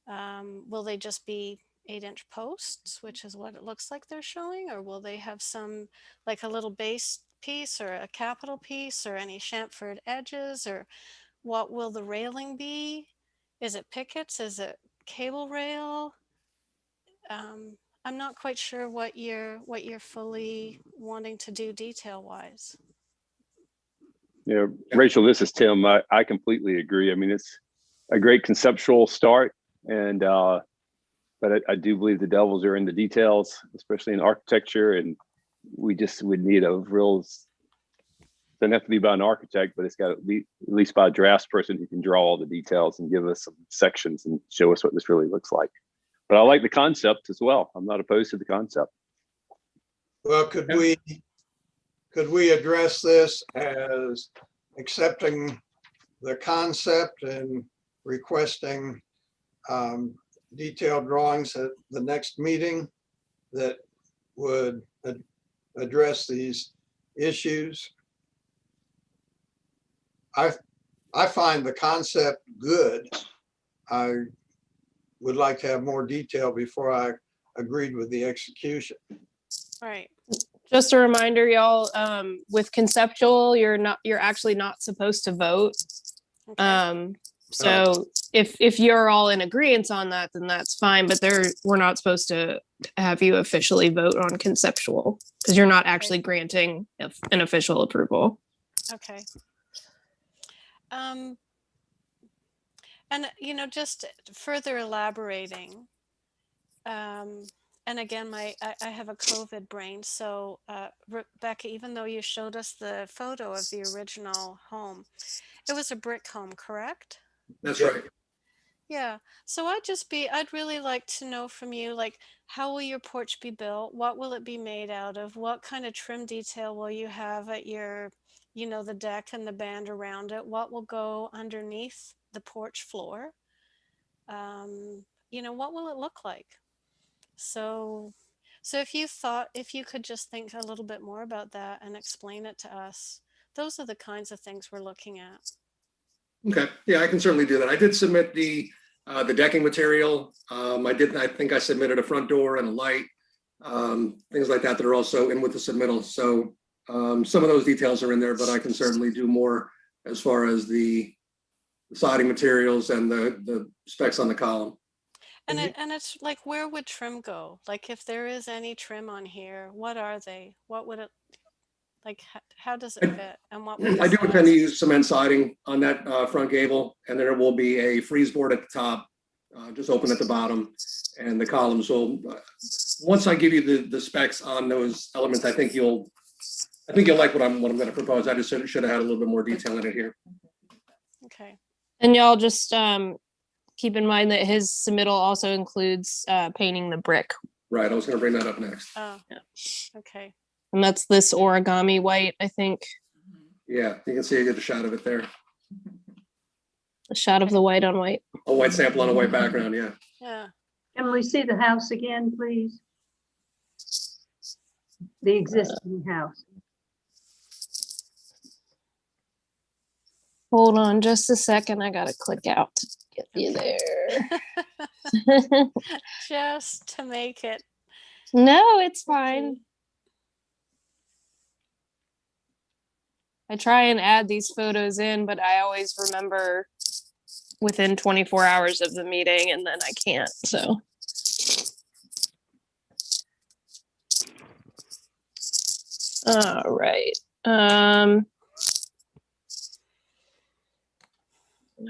S2: Will they just be 8-inch posts, which is what it looks like they're showing, or will they have some, like a little base piece or a capital piece or any chamfered edges, or what will the railing be? Is it pickets? Is it cable rail? I'm not quite sure what you're fully wanting to do detail wise.
S8: Yeah, Rachel, this is Tim. I completely agree. I mean, it's a great conceptual start, and but I do believe the devils are in the details, especially in architecture, and we just would need a real, doesn't have to be by an architect, but it's got to be at least by a drafts person who can draw all the details and give us some sections and show us what this really looks like. But I like the concept as well. I'm not opposed to the concept.
S1: Well, could we address this as accepting the concept and requesting detailed drawings at the next meeting that would address these issues? I find the concept good. I would like to have more detail before I agreed with the execution.
S2: Right.
S5: Just a reminder, y'all, with conceptual, you're actually not supposed to vote.
S2: Okay.
S5: So if you're all in agreement on that, then that's fine, but we're not supposed to have you officially vote on conceptual because you're not actually granting an official approval.
S2: Okay. And just further elaborating, and again, I have a COVID brain. So Rebecca, even though you showed us the photo of the original home, it was a brick home, correct?
S10: That's right.
S2: Yeah. So I'd really like to know from you, like, how will your porch be built? What will it be made out of? What kind of trim detail will you have at your, the deck and the band around it? What will go underneath the porch floor? What will it look like? So if you could just think a little bit more about that and explain it to us, those are the kinds of things we're looking at.
S10: Okay, yeah, I can certainly do that. I did submit the decking material. I think I submitted a front door and a light. things like that that are also in with the submittal. So some of those details are in there, but I can certainly do more as far as the siding materials and the specs on the column.
S2: And it's like, where would trim go? Like, if there is any trim on here, what are they? What would it, like, how does it fit? And what would
S10: I do
S2: the
S10: intend to
S2: size-
S10: use cement siding on that front gable, and there will be a freeze board at the top, just open at the bottom, and the columns will. Once I give you the specs on those elements, I think you'll like what I'm going to propose. I just should have had a little bit more detail in it here.
S2: Okay.
S5: And y'all just keep in mind that his submittal also includes painting the brick.
S10: Right, I was going to bring that up next.
S2: Oh, okay.
S5: And that's this origami white, I think.
S10: Yeah, you can see I get a shot of it there.
S5: A shot of the white on white.
S10: A white sample on a white background, yeah.
S2: Yeah.
S4: Can we see the house again, please? The existing house.
S5: Hold on just a second. I gotta click out to get you there.
S2: Just to make it.
S5: No, it's fine. I try and add these photos in, but I always remember within 24 hours of the meeting and then I can't, so. All right. Now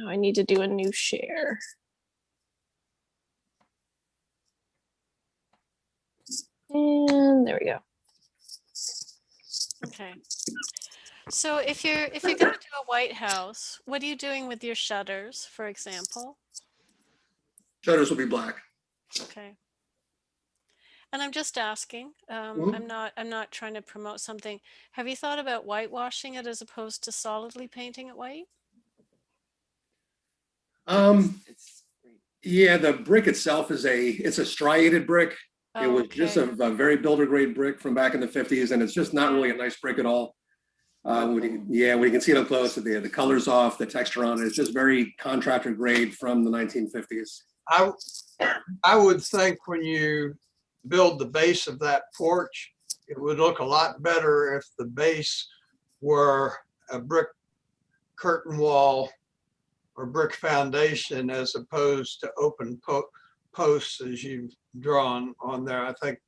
S5: I need to do a new share. And there we go.
S2: Okay. So if you're going to do a white house, what are you doing with your shutters, for example?
S10: Shutters will be black.
S2: Okay. And I'm just asking,
S10: Mhm.
S2: I'm not trying to promote something. Have you thought about whitewashing it as opposed to solidly painting it white?
S10: Yeah, the brick itself it's a striated brick. It was just a very builder grade brick from back in the 50s, and it's just not really a nice brick at all. When you can see it up close, the color's off, the texture on it, it's just very contractor grade from the 1950s.
S1: I would think when you build the base of that porch, it would look a lot better if the base were a brick curtain wall or brick foundation as opposed to open posts as you've drawn on there. I think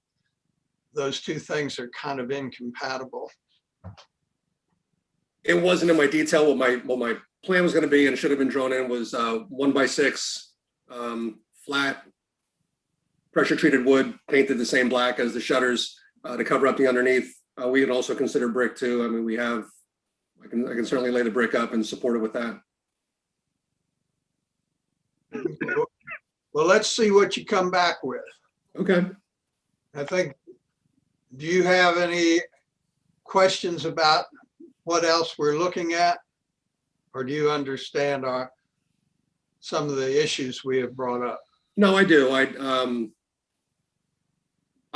S1: those two things are kind of incompatible.
S10: It wasn't in my detail what my plan was going to be, and should have been drawn in was 1x6 flat pressure treated wood painted the same black as the shutters to cover up the underneath. We can also consider brick too. I mean, I can certainly lay the brick up and support it with that.
S1: Well, let's see what you come back with.
S10: Okay.
S1: I think, do you have any questions about what else we're looking at? Or do you understand some of the issues we have brought up?
S10: No, I do. I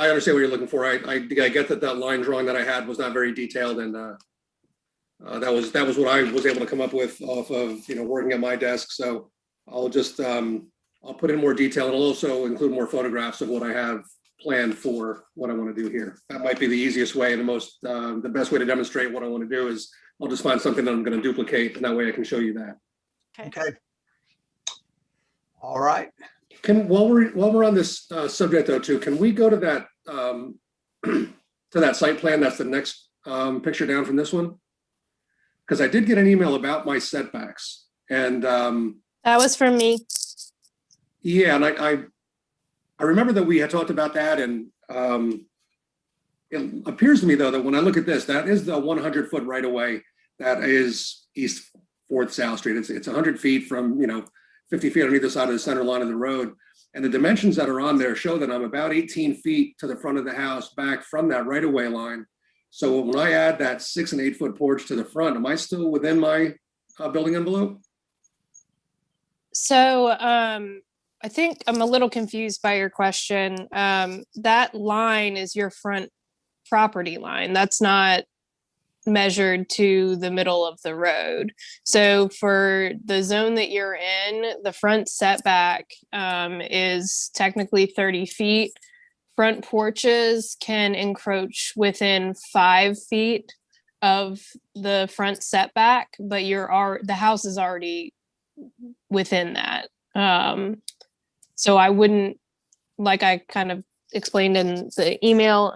S10: understand what you're looking for. I get that line drawing that I had was not very detailed, and that was what I was able to come up with off of working at my desk. So I'll just I'll put in more detail, and I'll also include more photographs of what I have planned for what I want to do here. That might be the easiest way and the best way to demonstrate what I want to do is I'll just find something that I'm going to duplicate, and that way I can show you that.
S1: Okay. All right.
S10: While we're on this subject though too, can we go to that to that site plan? That's the next picture down from this one. Because I did get an email about my setbacks, and
S5: That was from me.
S10: yeah, and I remember that we had talked about that, and it appears to me though that when I look at this, that is the 100-foot right of way that is East 4th South Street. It's 100 feet from 50 feet on either side of the center line of the road. And the dimensions that are on there show that I'm about 18 feet to the front of the house back from that right of way line. So when I add that 6 and 8 foot porch to the front, am I still within my building envelope?
S5: So I think I'm a little confused by your question. That line is your front property line. That's not measured to the middle of the road. So for the zone that you're in, the front setback is technically 30 feet front porches can encroach within 5 feet of the front setback, but the house is already within that. So I wouldn't, like I kind of explained in the email,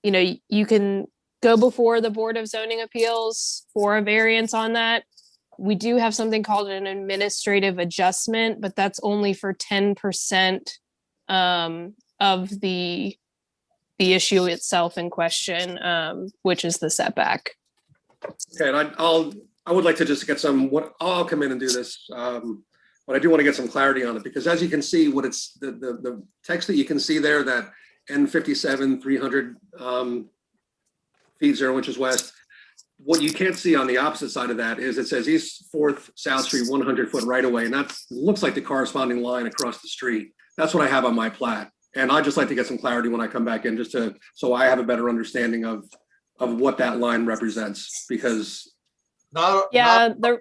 S5: you know, you can go before the Board of Zoning Appeals for a variance on that. We do have something called an administrative adjustment, but that's only for 10% of the issue itself in question, which is the setback.
S10: Okay, and I would like to just get I'll come in and do this. But I do want to get some clarity on it, because as you can see, what it's the text that you can see there, that N57 300 feet 0 inches west. What you can't see on the opposite side of that is it says East 4th South Street 100-foot right of way, and that looks like the corresponding line across the street. That's what I have on my plat, and I'd just like to get some clarity when I come back in, so I have a better understanding of what that line represents, because
S5: The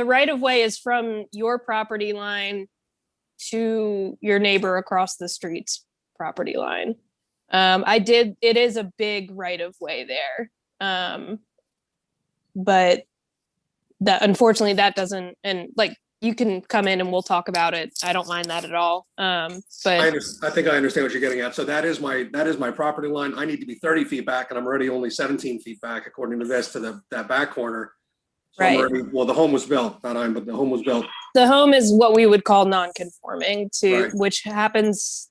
S5: right of way is from your property line to your neighbor across the street's property line. It is a big right of way there. But that, unfortunately, that doesn't, and like, you can come in and we'll talk about it. I don't mind that at all. But
S10: I think I understand what you're getting at. So that is my property line. I need to be 30 feet back, and I'm already only 17 feet back according to this to that back corner. So
S5: right.
S10: Well, the home was built, but the home was built.
S5: The home is what we would call non-conforming to,
S10: Right.
S5: which happens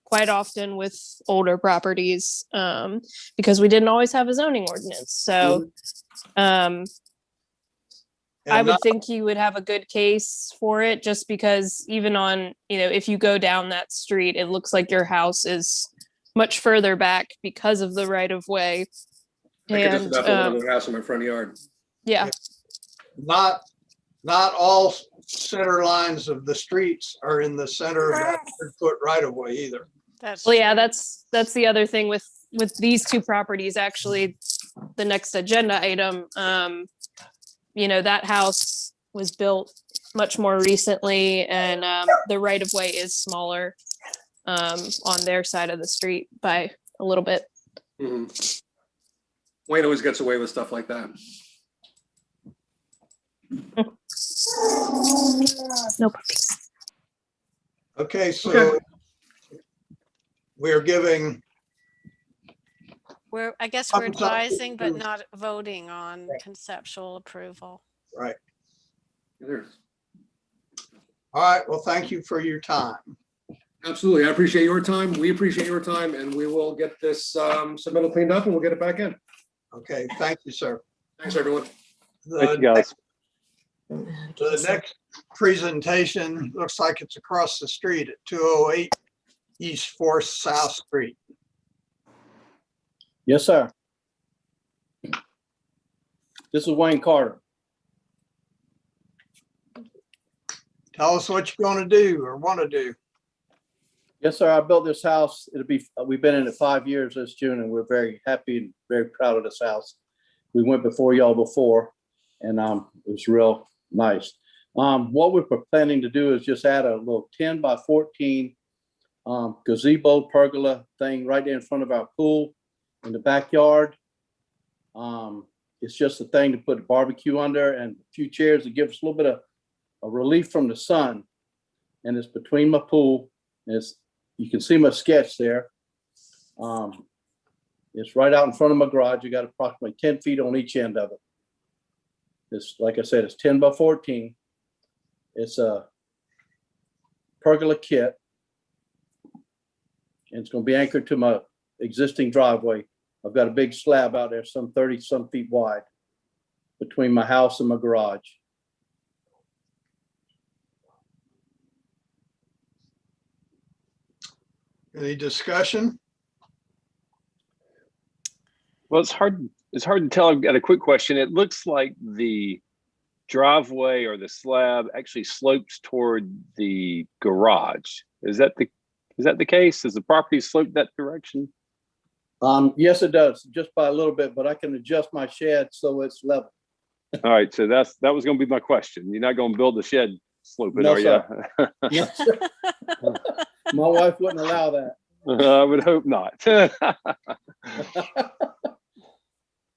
S5: quite often with older properties, because we didn't always have a zoning ordinance. So, I would think you would have a good case for it, just because even on, you know, if you go down that street, it looks like your house is much further back because of the right of way.
S10: I could just about build another house in my front yard.
S5: Yeah.
S1: Not all center lines of the streets are in the center of that 100-foot right of way either.
S5: Well, yeah, that's the other thing with these two properties. Actually, the next agenda item, you know, that house was built much more recently, and the right of way is smaller on their side of the street by a little bit.
S10: Mm-hmm. Wayne always gets away with stuff like that.
S5: Nope.
S1: Okay, so we're giving.
S2: I guess we're advising, but not voting on conceptual approval.
S1: Right. All right. Well, thank you for your time.
S10: Absolutely. I appreciate your time. We appreciate your time, and we will get this submittal cleaned up and we'll get it back in.
S1: Okay. Thank you, sir.
S10: Thanks, everyone.
S8: Thank you, guys.
S1: The next presentation looks like it's across the street at 208 East 4th South Street.
S11: Yes, sir. This is Wayne Carter.
S1: Tell us what you're going to do or want to do.
S11: Yes, sir. I built this house. We've been in it 5 years this June, and we're very happy and very proud of this house. We went before y'all before, and it was real nice. What we're planning to do is just add a little 10 by 14 gazebo pergola thing right there in front of our pool in the backyard. It's just a thing to put a barbecue under and a few chairs to give us a little bit of a relief from the sun. And it's between my pool. You can see my sketch there. It's right out in front of my garage. You got approximately 10 feet on each end of it. It's, like I said, it's 10 by 14. It's a pergola kit. And it's going to be anchored to my existing driveway. I've got a big slab out there, some 30-some feet wide, between my house and my garage.
S1: Any discussion?
S8: Well, it's hard to tell. I've got a quick question. It looks like the driveway or the slab actually slopes toward the garage. Is that the case? Does the property slope that direction?
S11: Yes, it does, just by a little bit, but I can adjust my shed so it's level.
S8: All right, so that was going to be my question. You're not going to build the shed sloping,
S11: No,
S8: are
S11: sir.
S8: you?
S11: Yes, sir. My wife wouldn't allow that.
S8: I would hope not.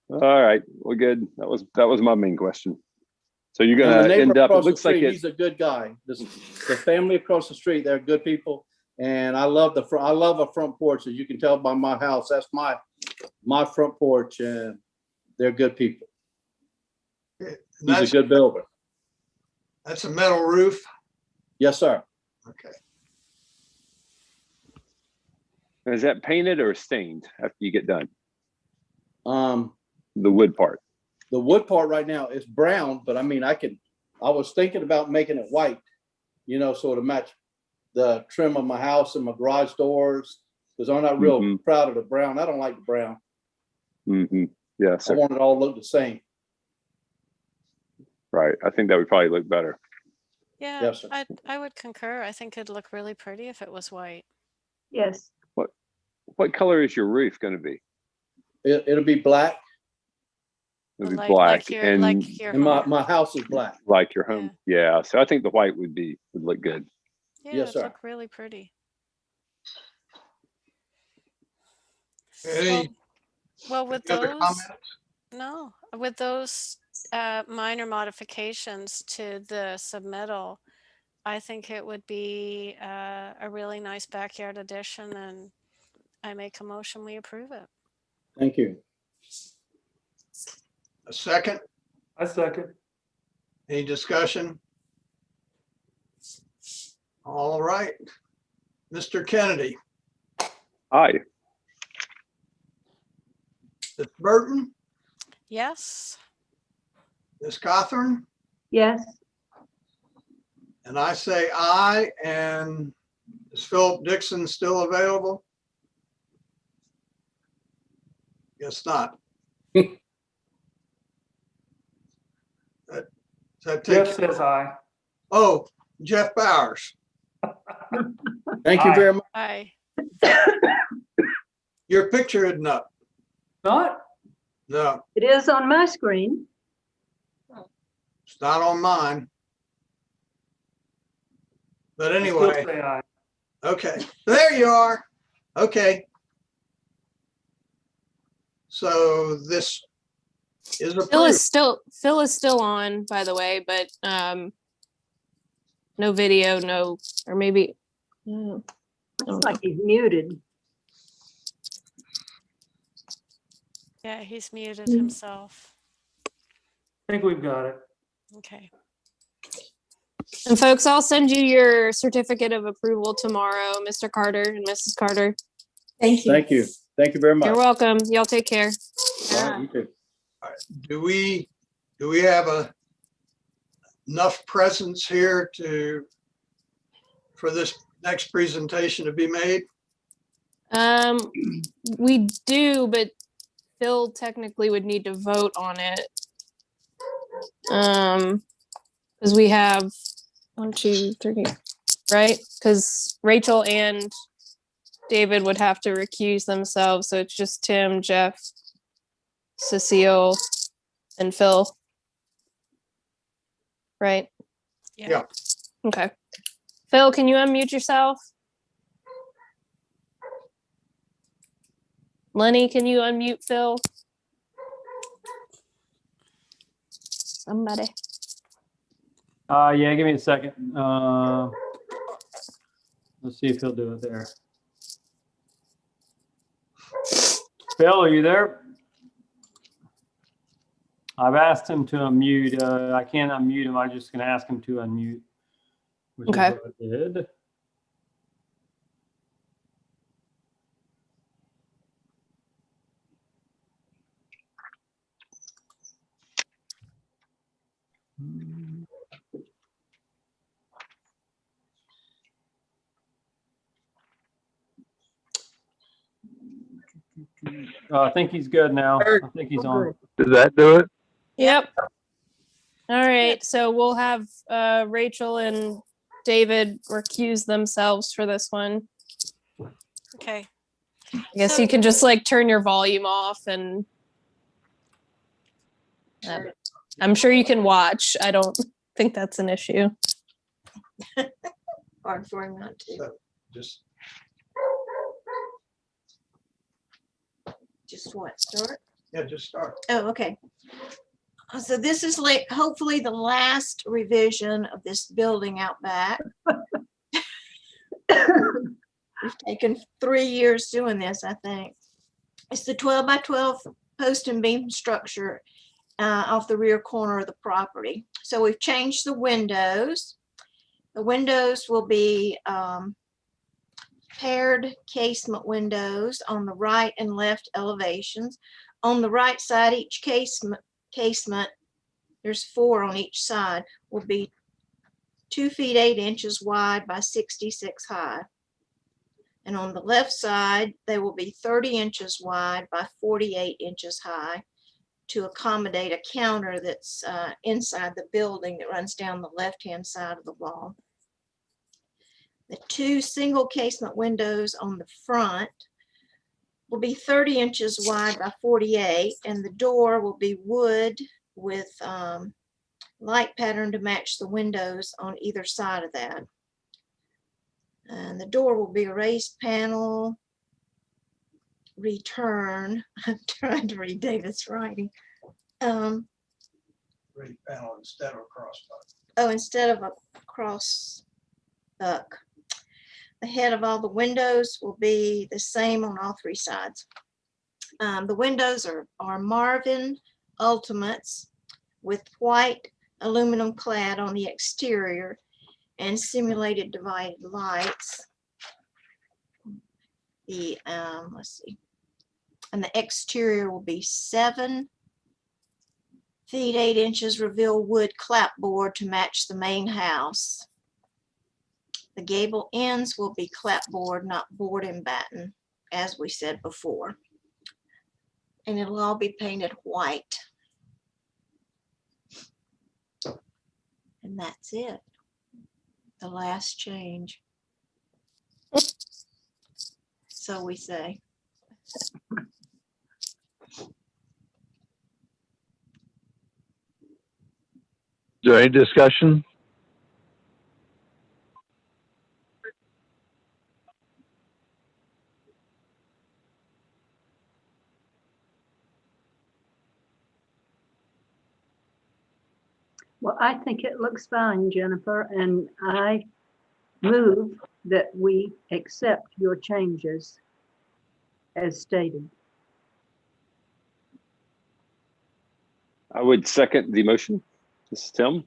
S8: All right, well, good. That was my main question. So you're
S11: And the
S8: gonna
S11: neighbor
S8: end up, it
S11: across the
S8: looks like
S11: street,
S8: it,
S11: he's a good guy. The family across the street, they're good people. And I love I love a front porch. As you can tell by my house, that's my front porch, and they're good people.
S1: And
S11: He's a good builder.
S1: That's a metal roof?
S11: Yes, sir.
S1: Okay.
S8: is that painted or stained after you get done?
S11: The
S8: The wood part.
S11: wood part right now is brown, but I mean, I was thinking about making it white, so to match the trim of my house and my garage doors, because I'm not real proud of the brown. I don't like the brown.
S8: Yeah,
S11: I
S8: so,
S11: want it all to look the same.
S8: right. I think that would probably look better.
S2: Yeah,
S11: Yes, sir.
S2: I would concur. I think it'd look really pretty if it was white.
S4: Yes,
S8: What color is your roof gonna be?
S11: It'll be black,
S8: It'll be
S2: Like
S8: black
S2: your
S8: and
S2: your
S11: and
S2: home.
S11: my house is black.
S8: like your home. Yeah, so I think the white would look good.
S2: Yeah,
S11: Yes,
S2: it'd
S11: sir.
S2: look really pretty.
S1: Any
S2: Well, with
S1: other
S2: those,
S1: comments?
S2: no, with those minor modifications to the submittal, I think it would be a really nice backyard addition, and I make a motion we approve it.
S11: Thank you.
S1: A second?
S3: I second.
S1: Any discussion? All right. Mr. Kennedy,
S8: Aye.
S1: Ms. Burton,
S2: Yes.
S1: Ms. Cothran,
S4: yes,
S1: and I say aye. And is Philip Dixon still available? Guess not. That
S3: Jeff
S1: takes,
S3: says aye.
S1: oh, Jeff Bowers,
S11: Thank you
S3: Aye.
S11: very much.
S2: Aye.
S1: your picture isn't up.
S3: Not?
S1: No,
S4: it is on my screen.
S1: it's not on mine. But
S3: I still
S1: anyway,
S3: say aye.
S1: okay, there you are. Okay. So this is approved.
S5: Phil is still on, by the way, but no video, no, or maybe.
S4: Looks like he's muted.
S2: Yeah, he's muted himself.
S3: I think we've got it.
S2: Okay.
S5: And folks, I'll send you your certificate of approval tomorrow, Mr. Carter and Mrs. Carter.
S11: Thank you. Thank you very much.
S5: You're welcome. Y'all take care.
S11: All right, you too.
S1: Do we have enough presence here for this next presentation to be made?
S5: We do, but Phil technically would need to vote on it. Because we have 1, 2, 3, right? Because Rachel and David would have to recuse themselves, so it's just Tim, Jeff, Cecile, and Phil. Right?
S1: Yeah.
S5: Okay. Phil, can you unmute yourself? Lenny, can you unmute Phil? Somebody.
S12: Yeah, give me a second. Let's see if he'll do it there. Phil, are you there? I've asked him to unmute. I can't unmute him. I'm just going to ask him to unmute. Which
S5: Okay.
S12: is what I did. I think he's good now. I think he's on.
S7: Does that do it?
S5: Yep. All right, so we'll have Rachel and David recuse themselves for this one.
S2: Okay.
S5: I guess
S2: So-
S5: you can just like turn your volume off and I'm sure you can watch. I don't think that's an issue.
S1: So just
S13: just what, start?
S1: Yeah, just start.
S13: Oh, okay. So this is like hopefully the last revision of this building out back. We've taken 3 years doing this, I think. It's the 12 by 12 post and beam structure off the rear corner of the property. So we've changed the windows. The windows will be paired casement windows on the right and left elevations. On the right side, each casement, there's 4 on each side, will be 2 feet 8 inches wide by 66 high. And on the left side, they will be 30 inches wide by 48 inches high to accommodate a counter that's inside the building that runs down the left-hand side of the wall. The 2 single casement windows on the front will be 30 inches wide by 48, and the door will be wood with light pattern to match the windows on either side of that. And the door will be a raised panel return. I'm trying to read David's writing.
S1: Read panel instead of a crossbar.
S13: Oh, instead of a cross buck. The head of all the windows will be the same on all 3 sides. The windows are Marvin Ultimates with white aluminum clad on the exterior and simulated divided lights. The let's see, and the exterior will be 7 feet 8 inches reveal wood clapboard to match the main house. The gable ends will be clapboard, not board and batten, as we said before. And it'll all be painted white. And that's it. The last change. So we say.
S7: Is there any discussion?
S4: Well, I think it looks fine, Jennifer, and I move that we accept your changes as stated.
S8: I would second the motion. This is Tim.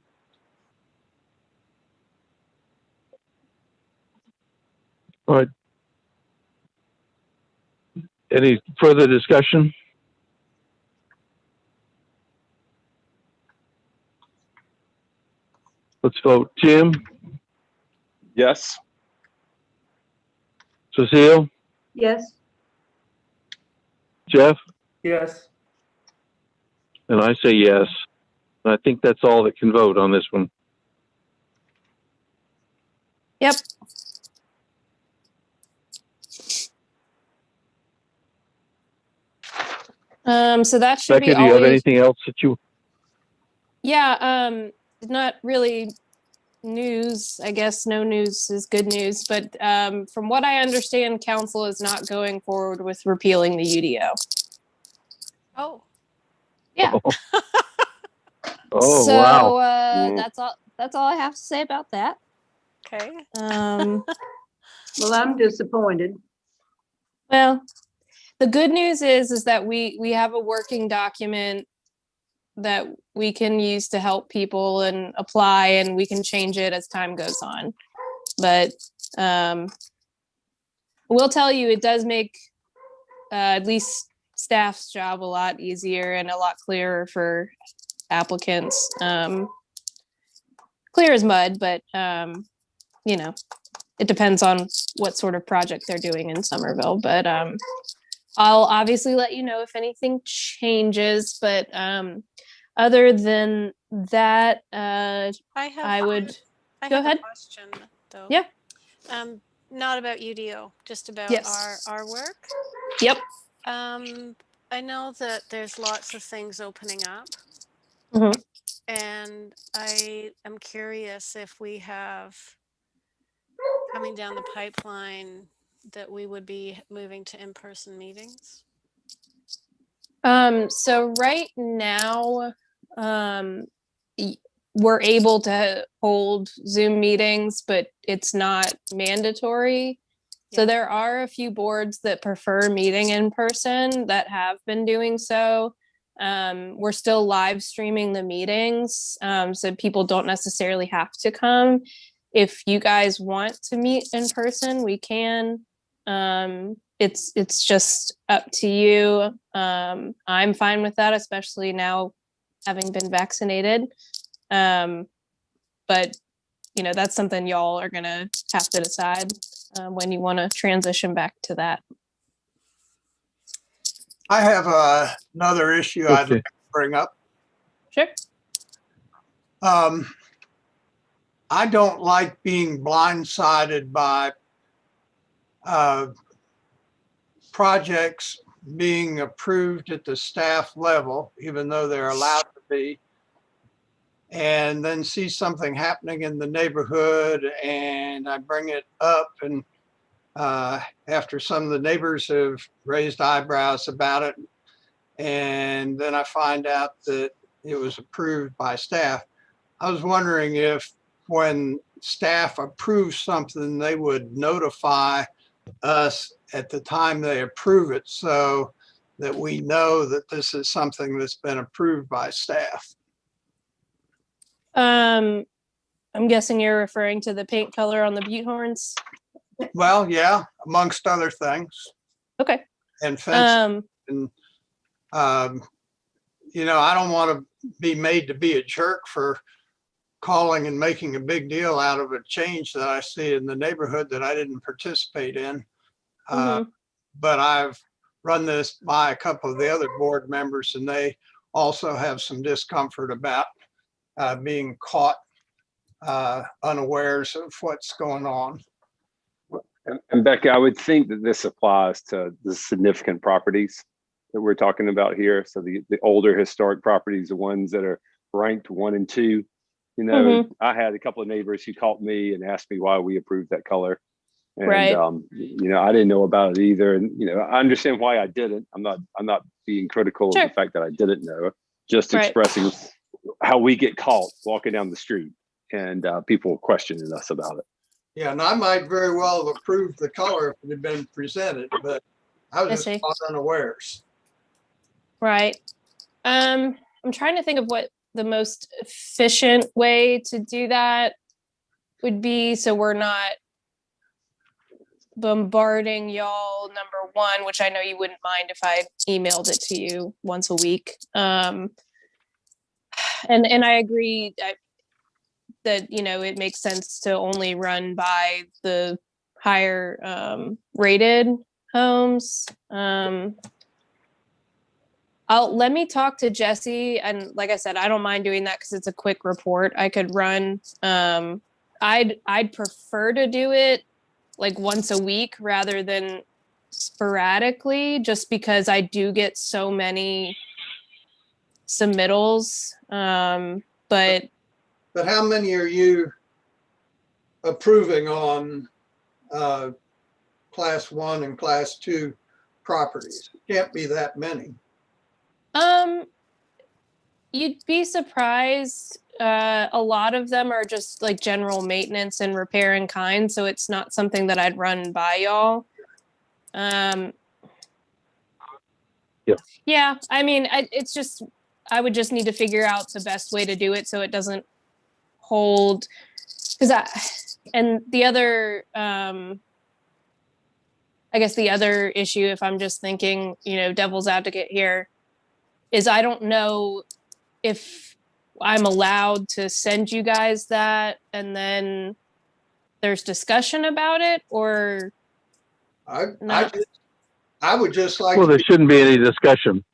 S7: All right. Any further discussion? Let's vote. Tim,
S8: Yes.
S7: Cecile,
S4: Yes,
S7: Jeff,
S3: Yes.
S7: and I say yes. And I think that's all that can vote on this one.
S5: Yep. So that should be
S7: Becca, do
S5: all
S7: you have
S5: we,
S7: anything else that you?
S5: yeah, not really news. I guess no news is good news, but from what I understand, council is not going forward with repealing the UDO.
S2: Oh,
S5: Yeah.
S7: Oh,
S5: So
S7: wow.
S5: that's all I have to say about that.
S2: okay.
S4: well, I'm disappointed.
S5: Well, the good news is that we have a working document that we can use to help people and apply, and we can change it as time goes on. But we'll tell you, it does make at least staff's job a lot easier and a lot clearer for applicants. Clear as mud, but you know, it depends on what sort of project they're doing in Somerville. But I'll obviously let you know if anything changes. But other than that,
S2: I
S5: would
S2: I
S5: go
S2: have
S5: ahead.
S2: a question though.
S5: Yeah.
S2: Not about UDO, just about
S5: Yes.
S2: our work.
S5: Yep.
S2: I know that there's lots of things opening up.
S5: Mhm.
S2: And I am curious if we have coming down the pipeline that we would be moving to in-person meetings.
S5: So right now, we're able to hold Zoom meetings, but it's not mandatory. So
S2: Yeah.
S5: there are a few boards that prefer meeting in person that have been doing so. We're still live streaming the meetings, so people don't necessarily have to come. If you guys want to meet in person, we can. It's just up to you. I'm fine with that, especially now having been vaccinated. But you know, that's something y'all are gonna have to decide when you want to transition back to that.
S1: I have another issue I'd
S7: Okay.
S1: like to bring up.
S5: Sure.
S1: I don't like being blindsided by projects being approved at the staff level, even though they're allowed to be, and then see something happening in the neighborhood and I bring it up, and after some of the neighbors have raised eyebrows about it, and then I find out that it was approved by staff. I was wondering if when staff approves something, they would notify us at the time they approve it so that we know that this is something that's been approved by staff.
S5: I'm guessing you're referring to the paint color on the butte horns.
S1: Well, yeah, amongst other things,
S5: Okay.
S1: and fence. And, you know, I don't want to be made to be a jerk for calling and making a big deal out of a change that I see in the neighborhood that I didn't participate in. But I've run this by a couple of the other board members, and they also have some discomfort about being caught unawares of what's going on.
S8: And Becca, I would think that this applies to the significant properties that we're talking about here. So the older historic properties, the ones that are ranked 1 and 2. You know, I had a couple of neighbors who called me and asked me why we approved that color. And,
S5: Right.
S8: You know, I didn't know about it either. And, you know, I understand why I didn't. I'm not being critical
S5: Sure.
S8: of the fact that I didn't know, just
S5: Right.
S8: expressing how we get caught walking down the street and people questioning us about it.
S1: Yeah, and I might very well have approved the color if it had been presented, but I was
S5: I
S1: just
S5: see.
S1: caught unawares.
S5: Right. I'm trying to think of what the most efficient way to do that would be, so we're not bombarding y'all, number one, which I know you wouldn't mind if I emailed it to you once a week. And I agree that, you know, it makes sense to only run by the higher rated homes. Let me talk to Jesse, and like I said, I don't mind doing that because it's a quick report I could run. I'd prefer to do it like once a week rather than sporadically, just because I do get so many submittals. But
S1: how many are you approving on class 1 and class 2 properties? Can't be that many.
S5: You'd be surprised. A lot of them are just like general maintenance and repair in kind, so it's not something that I'd run by y'all. Yeah, I mean, it's just, I would just need to figure out the best way to do it so it doesn't hold, and the other, I guess the other issue, if I'm just thinking, you know, devil's advocate here, is I don't know if I'm allowed to send you guys that and then there's discussion about it, or
S1: I
S5: not?
S1: would just like.
S7: Well, there shouldn't be any discussion.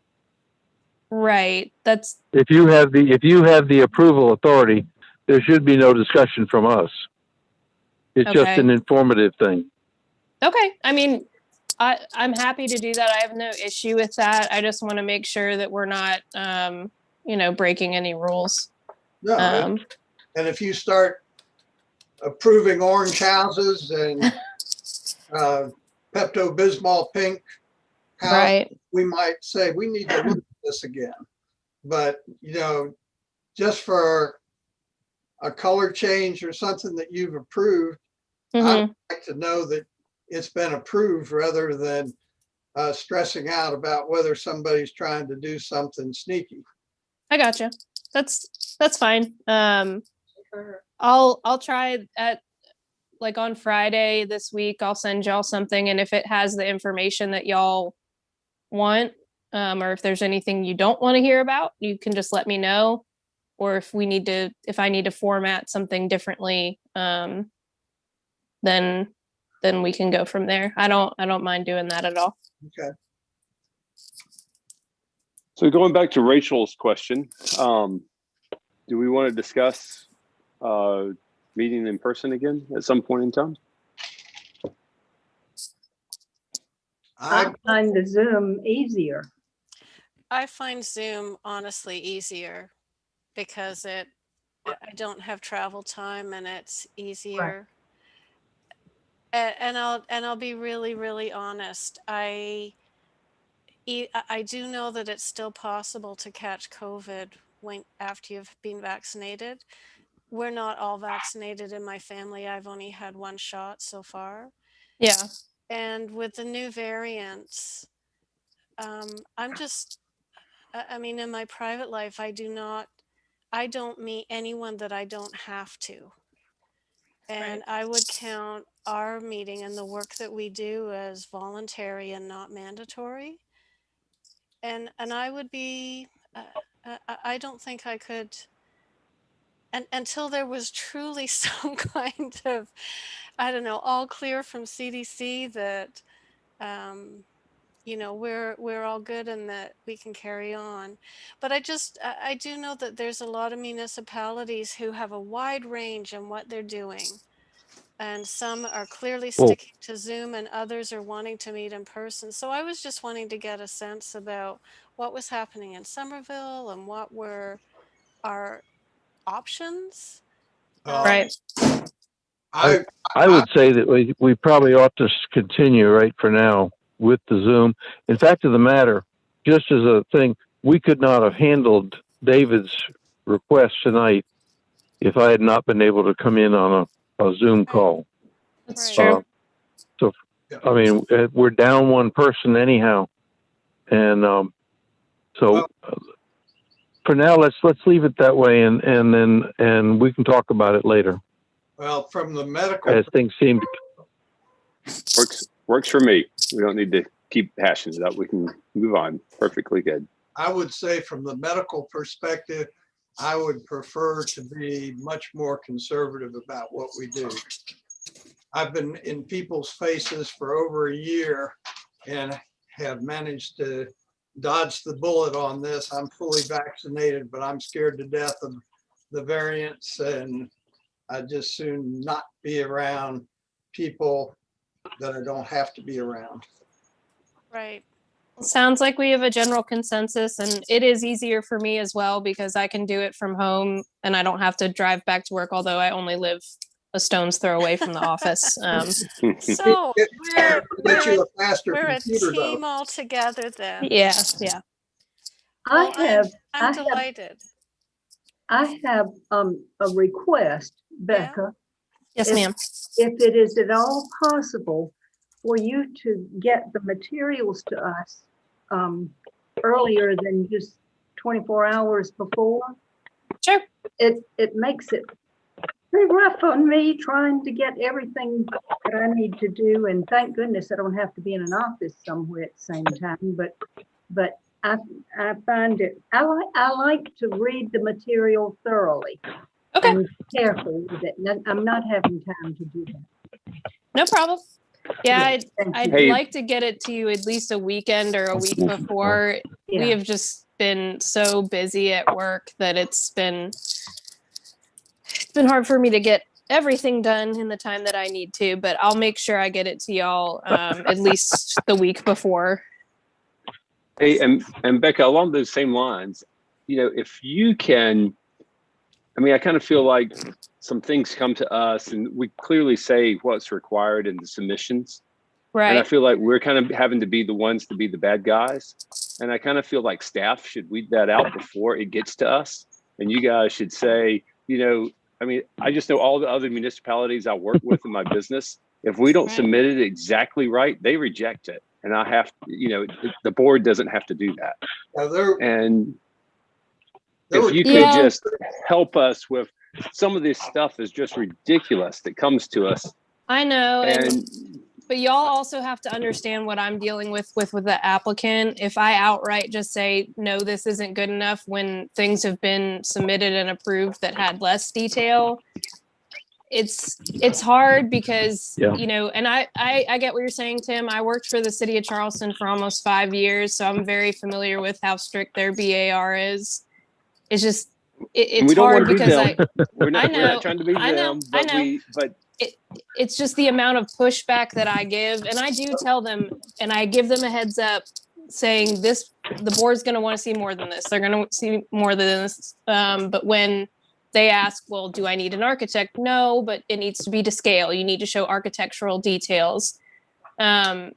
S5: Right. That's,
S7: If you have the approval authority, there should be no discussion from us. It's just
S5: Okay.
S7: an informative thing.
S5: okay. I mean, I'm happy to do that. I have no issue with that. I just want to make sure that we're not, you know, breaking any rules.
S1: No, and if you start approving orange houses and Pepto-Bismol pink house,
S5: Right.
S1: we might say we need to look at this again. But, you know, just for a color change or something that you've approved, I'd like to know that it's been approved rather than stressing out about whether somebody's trying to do something sneaky.
S5: I gotcha. That's fine. I'll try at like on Friday this week. I'll send y'all something, and if it has the information that y'all want, or if there's anything you don't want to hear about, you can just let me know. Or if I need to format something differently, then we can go from there. I don't mind doing that at all.
S1: Okay.
S8: So going back to Rachel's question, do we want to discuss meeting in person again at some point in time?
S4: I find the Zoom easier.
S2: I find Zoom honestly easier because I don't have travel time and it's easier. And I'll be really, really honest. I do know that it's still possible to catch COVID after you've been vaccinated. We're not all vaccinated in my family. I've only had one shot so far.
S5: Yeah.
S2: And with the new variants, I mean, in my private life, I don't meet anyone that I don't have to. And I would count our meeting and the work that we do as voluntary and not mandatory. And I would be, I don't think I could, until there was truly some kind of, I don't know, all clear from CDC that, you know, we're all good and that we can carry on. But I do know that there's a lot of municipalities who have a wide range in what they're doing. And some are clearly sticking to Zoom and others are wanting to meet in person. So I was just wanting to get a sense about what was happening in Somerville and what were our options.
S5: Right.
S7: I would say that we probably ought to continue right for now with the Zoom. In fact of the matter, just as a thing, we could not have handled David's request tonight if I had not been able to come in on a Zoom call.
S5: That's true.
S7: So, I mean, we're down one person anyhow. And for now, let's leave it that way and we can talk about it later.
S1: Well, from the medical,
S7: as things seem to
S8: works for me. We don't need to keep hashing it up. We can move on. Perfectly good.
S1: I would say from the medical perspective, I would prefer to be much more conservative about what we do. I've been in people's faces for over a year and have managed to dodge the bullet on this. I'm fully vaccinated, but I'm scared to death of the variants, and I'd just soon not be around people that I don't have to be around.
S2: Right.
S5: Sounds like we have a general consensus, and it is easier for me as well because I can do it from home and I don't have to drive back to work, although I only live a stone's throw away from the office.
S2: So we're a team all together then.
S5: Yeah.
S2: I'm delighted.
S4: I have a request, Becca.
S5: Yes, ma'am.
S4: If it is at all possible for you to get the materials to us earlier than just 24 hours before.
S5: Sure.
S4: It makes it pretty rough on me trying to get everything that I need to do. And thank goodness I don't have to be in an office somewhere at the same time. But I find it, I like to read the material thoroughly.
S5: Okay.
S4: And careful with it. I'm not having time to do that.
S5: No problem. Yeah, I'd like to get it to you at least a weekend or a week before.
S4: Yeah.
S5: We have just been so busy at work that it's been hard for me to get everything done in the time that I need to, but I'll make sure I get it to y'all at least the week before.
S8: Hey, and Becca, along those same lines, you know, if you can, I mean, I kind of feel like some things come to us and we clearly say what's required in the submissions. And I
S5: Right.
S8: feel like we're kind of having to be the ones to be the bad guys. And I kind of feel like staff should weed that out before it gets to us. And you guys should say, I mean, I just know all the other municipalities I work with in my business. If we don't
S5: Right.
S8: submit it exactly right, they reject it. And I have, the board doesn't have to do that.
S1: Now, there
S8: And
S1: there
S8: if
S1: were
S8: you could
S5: Yeah.
S8: just help us with some of this stuff is just ridiculous that comes to us.
S5: I know.
S8: And
S5: But y'all also have to understand what I'm dealing with the applicant. If I outright just say, no, this isn't good enough when things have been submitted and approved that had less detail, it's hard because,
S7: Yeah.
S5: and I get what you're saying, Tim. I worked for the city of Charleston for almost 5 years, so I'm very familiar with how strict their BAR is. It's just, it's
S8: we don't
S5: hard
S8: want to be
S5: because
S8: them. We're
S5: I
S8: not
S5: know,
S8: trying to be
S5: I know,
S8: them,
S5: I
S8: but
S5: know. It's just the amount of pushback that I give. And I do tell them, and I give them a heads up saying the board's going to want to see more than this. They're going to see more than this. But when they ask, well, do I need an architect? No, but it needs to be to scale. You need to show architectural details. After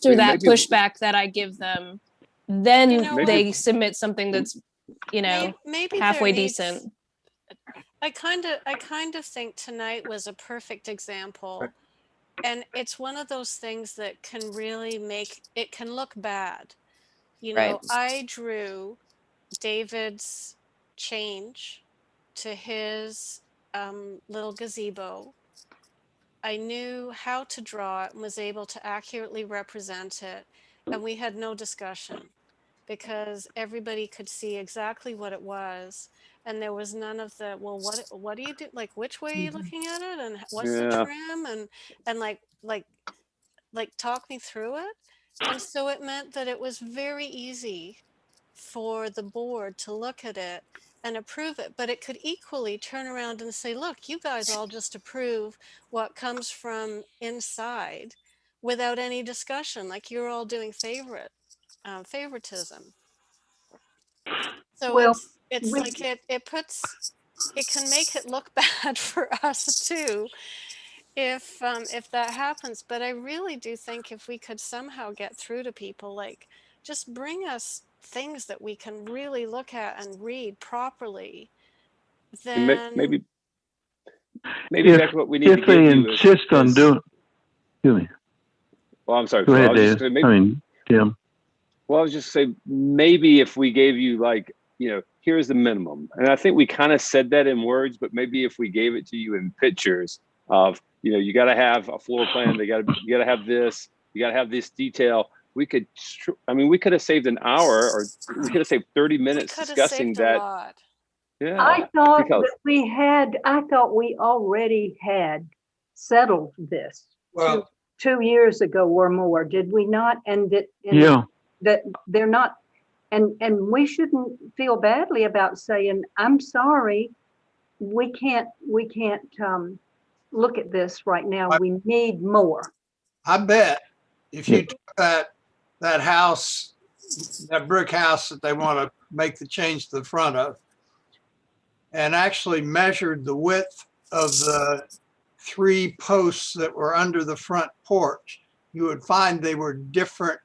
S8: Maybe-
S5: that pushback that I give them, then they
S8: Maybe-
S5: submit something that's,
S2: Maybe
S5: halfway
S2: there needs-
S5: decent.
S2: I kind of think tonight was a perfect example. And it's one of those things that can really it can look bad.
S5: Right.
S2: I drew David's change to his little gazebo. I knew how to draw it and was able to accurately represent it. And we had no discussion because everybody could see exactly what it was. And there was none of the, well, what do you do? Like, which way are you looking at it? And what's the
S8: Yeah.
S2: trim? And like talk me through it. And so it meant that it was very easy for the board to look at it and approve it, but it could equally turn around and say, look, you guys all just approve what comes from inside without any discussion, like you're all doing favoritism. So
S4: Well,
S2: it's
S4: we-
S2: like it can make it look bad for us too if that happens. But I really do think if we could somehow get through to people, like just bring us things that we can really look at and read properly,
S8: And
S2: then
S8: maybe
S7: If,
S8: that's what we need to
S7: if they
S8: give you
S7: insist on
S8: is-
S7: doing, excuse me,
S8: Well, I'm sorry.
S7: go
S8: Phil. I
S7: ahead,
S8: was just
S7: Dave.
S8: gonna maybe-
S7: Tim.
S8: Well, I was just saying, maybe if we gave you here's the minimum. And I think we kind of said that in words, but maybe if we gave it to you in pictures of, you got to have a floor plan. You got to have this, you got to have this detail. We could have saved an hour, or we could have saved 30 minutes
S2: could have
S8: discussing
S2: saved a
S8: that.
S2: lot.
S8: Yeah.
S4: I thought
S8: because-
S4: that I thought we already had settled this
S1: Well,
S4: 2 years ago or more, did we not? And
S7: Yeah,
S4: that they're not, and we shouldn't feel badly about saying, I'm sorry, we can't look at this right now. We need more.
S1: I bet if you took that house, that brick house that they want to make the change to the front of, and actually measured the width of the 3 posts that were under the front porch, you would find they were different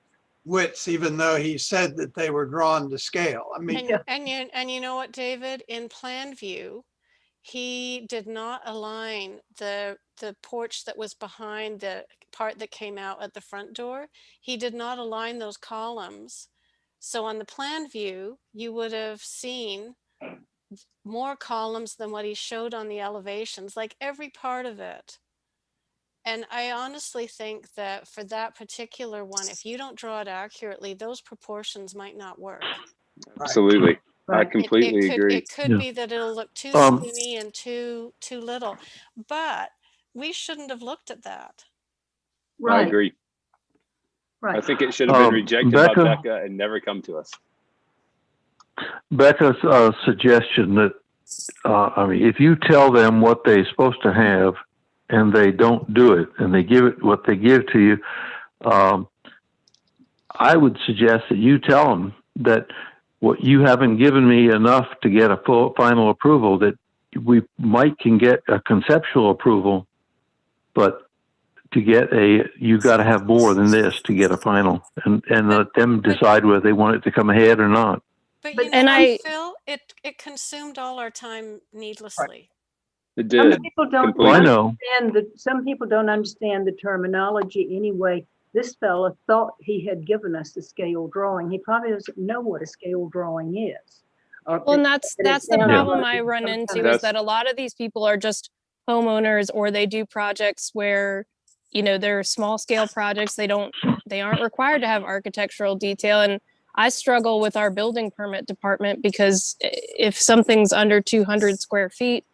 S1: widths, even though he said that they were drawn to scale. I mean,
S2: And you know what, David, in plan view, he did not align the porch that was behind the part that came out at the front door. He did not align those columns. So on the plan view, you would have seen more columns than what he showed on the elevations, like every part of it. And I honestly think that for that particular one, if you don't draw it accurately, those proportions might not work.
S8: Absolutely. I
S4: Right.
S8: completely agree.
S2: It could
S7: Yeah.
S2: be that it'll look too
S7: Um,
S2: skinny and too little, but we shouldn't have looked at that.
S8: I
S4: Right,
S8: agree. I
S4: right.
S8: think it should have been rejected by
S7: Becca?
S8: Becca and never come to us.
S7: Becca's suggestion that, if you tell them what they're supposed to have and they don't do it and they give it what they give to you, I would suggest that you tell them that what you haven't given me enough to get a full final approval, that we can get a conceptual approval, but to get you got to have more than this to get a final, and let them decide whether they want it to come ahead or not.
S2: But you know
S5: And
S2: what, Phil, it consumed all our time needlessly.
S8: It
S4: Some
S8: did.
S4: people don't
S8: completely.
S7: I know.
S4: understand some people don't understand the terminology anyway. This fella thought he had given us the scale drawing. He probably doesn't know what a scale drawing is.
S5: Well, and that's the
S4: sounds
S5: problem
S4: like
S5: I run
S4: some
S5: into
S4: kind
S5: is
S8: That's-
S5: that a lot of these people are just homeowners, or they do projects where, you know, they're small scale projects. They aren't required to have architectural detail. And I struggle with our building permit department because if something's under 200 square feet,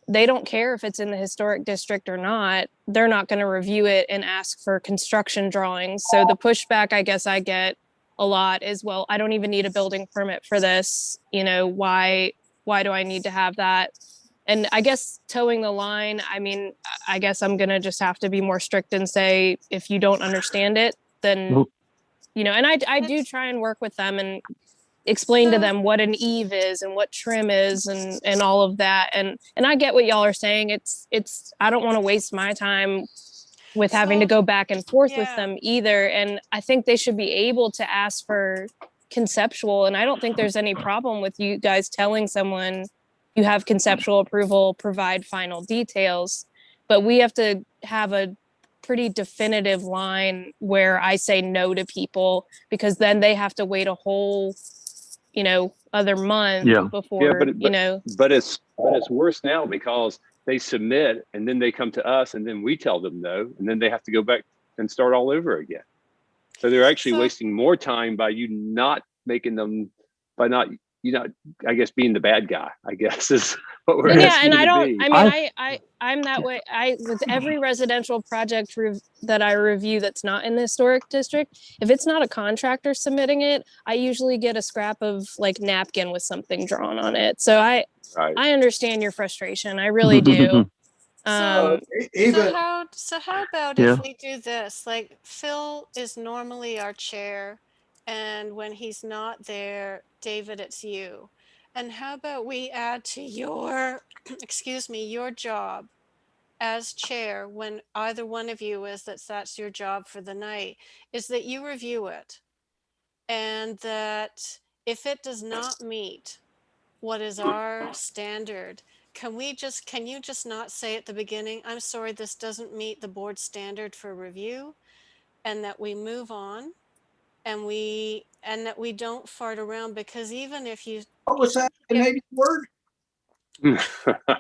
S5: they don't care if it's in the historic district or not. They're not going to review it and ask for construction drawings. So the pushback I guess I get a lot is, well, I don't even need a building permit for this. You know, why do I need to have that? And I guess towing the line, I mean, I guess I'm going to just have to be more strict and say, if you don't understand it, then, you know, and I do try and work with them and explain to them what an eave is and what trim is and all of that. And I get what y'all are saying. It's I don't want to waste my time with having to go back and forth with them either. And I think they should be able to ask for conceptual. And I don't think there's any problem with you guys telling someone you have conceptual approval, provide final details. But we have to have a pretty definitive line where I say no to people, because then they have to wait a whole, you know, other month before, you know.
S8: But it's worse now because they submit and then they come to us and then we tell them no, and then they have to go back and start all over again. So they're actually wasting more time by you not making them, by not, you know, I guess being the bad guy, I guess is what we're asking.
S5: Yeah, and I don't,
S8: be.
S5: I mean, I'm that way. With every residential project that I review that's not in the historic district, if it's not a contractor submitting it, I usually get a scrap of like napkin with something drawn on it. So I understand your frustration. I really do.
S2: So
S1: Even
S2: how about
S7: Yeah.
S2: if we do this? Like, Phil is normally our chair, and when he's not there, David, it's you. And how about we add to your, excuse me, your job as chair, when either one of you is, that's your job for the night, is that you review it. And that if it does not meet what is our standard, can you just not say at the beginning, I'm sorry, this doesn't meet the board standard for review, and that we move on, and that we don't fart around? Because even if you,
S1: what was that Canadian word?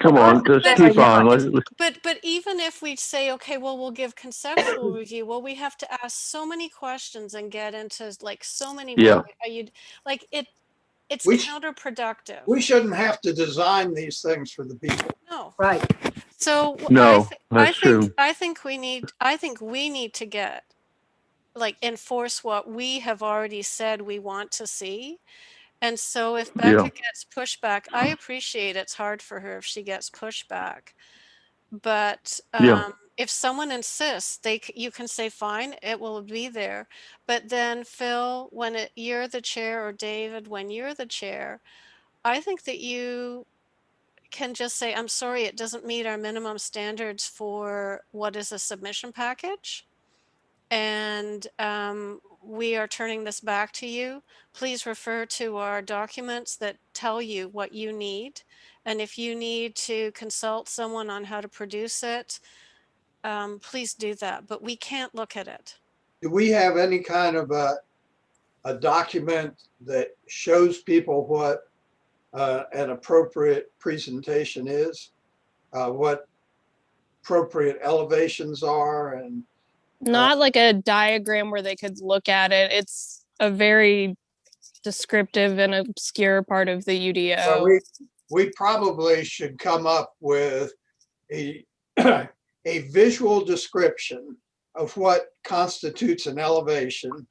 S7: Come on, just keep on.
S2: but even if we say, okay, well, we'll give conceptual review, well, we have to ask so many questions and get into like so many
S7: Yeah.
S2: like it's
S1: We
S2: counterproductive.
S1: We shouldn't have to design these things for the people.
S2: No.
S4: Right.
S2: So
S7: No, that's true.
S2: I think we need to get, like, enforce what we have already said we want to see. And so if Becca gets pushback, I appreciate it's hard for her if she gets pushback. But if someone insists, you can say, fine, it will be there. But then Phil, you're the chair, or David, when you're the chair, I think that you can just say, I'm sorry, it doesn't meet our minimum standards for what is a submission package. And we are turning this back to you. Please refer to our documents that tell you what you need. And if you need to consult someone on how to produce it, please do that. But we can't look at it.
S1: Do we have any kind of a document that shows people what an appropriate presentation is, what appropriate elevations are, and
S5: Not like a diagram where they could look at it. It's a very descriptive and obscure part of the UDO.
S1: so we probably should come up with a a visual description of what constitutes an elevation,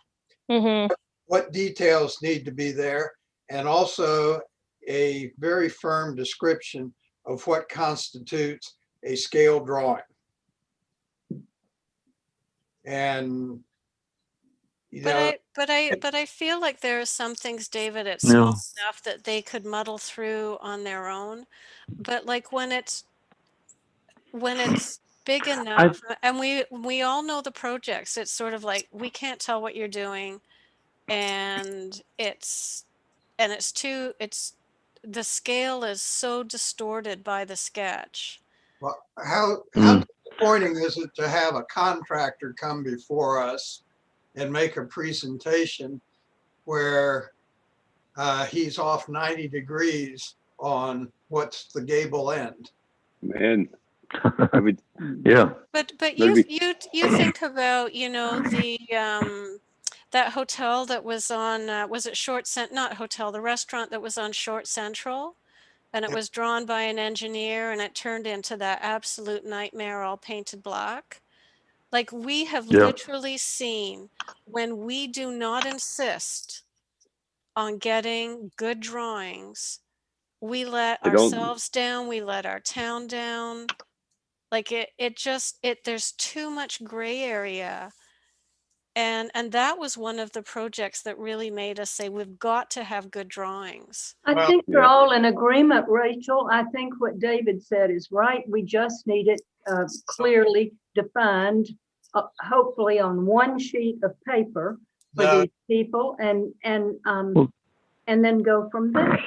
S1: what details need to be there, and also a very firm description of what constitutes a scale drawing. And
S2: but I feel like there are some things, David, it's small enough that they could muddle through on their own. But like when it's big enough, and we all know the projects. It's sort of like, we can't tell what you're doing, and the scale is so distorted by the sketch.
S1: Well, how disappointing is it to have a contractor come before us and make a presentation where he's off 90 degrees on what's the gable end?
S8: Man, I would,
S7: Yeah.
S2: But
S8: Maybe.
S2: you think about, the that hotel that was on was it not hotel, the restaurant that was on Short Central, and it was drawn by an engineer, and it turned into that absolute nightmare, all painted black. Like, we have
S7: Yeah.
S2: literally seen, when we do not insist on getting good drawings, we let
S8: I don't-
S2: ourselves down, we let our town down. Like, there's too much gray area. And that was one of the projects that really made us say, we've got to have good drawings.
S4: I
S1: Well,
S4: think we're
S8: yeah.
S4: all in agreement, Rachel. I think what David said is right. We just need it clearly defined, hopefully on one sheet of paper for
S1: No.
S4: these people, and
S7: Well-
S4: then go from there.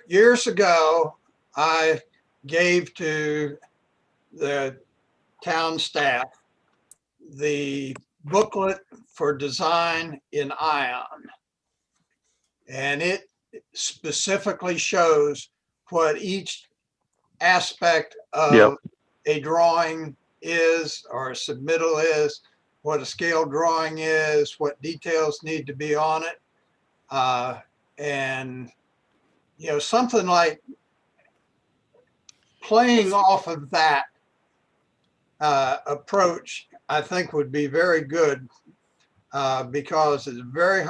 S1: Years ago, I gave to the town staff the booklet for design in Ion. And it specifically shows what each aspect of
S7: Yep.
S1: a drawing is, or a submittal is, what a scale drawing is, what details need to be on it. And, something like playing off of that approach, I think would be very good, because it's very,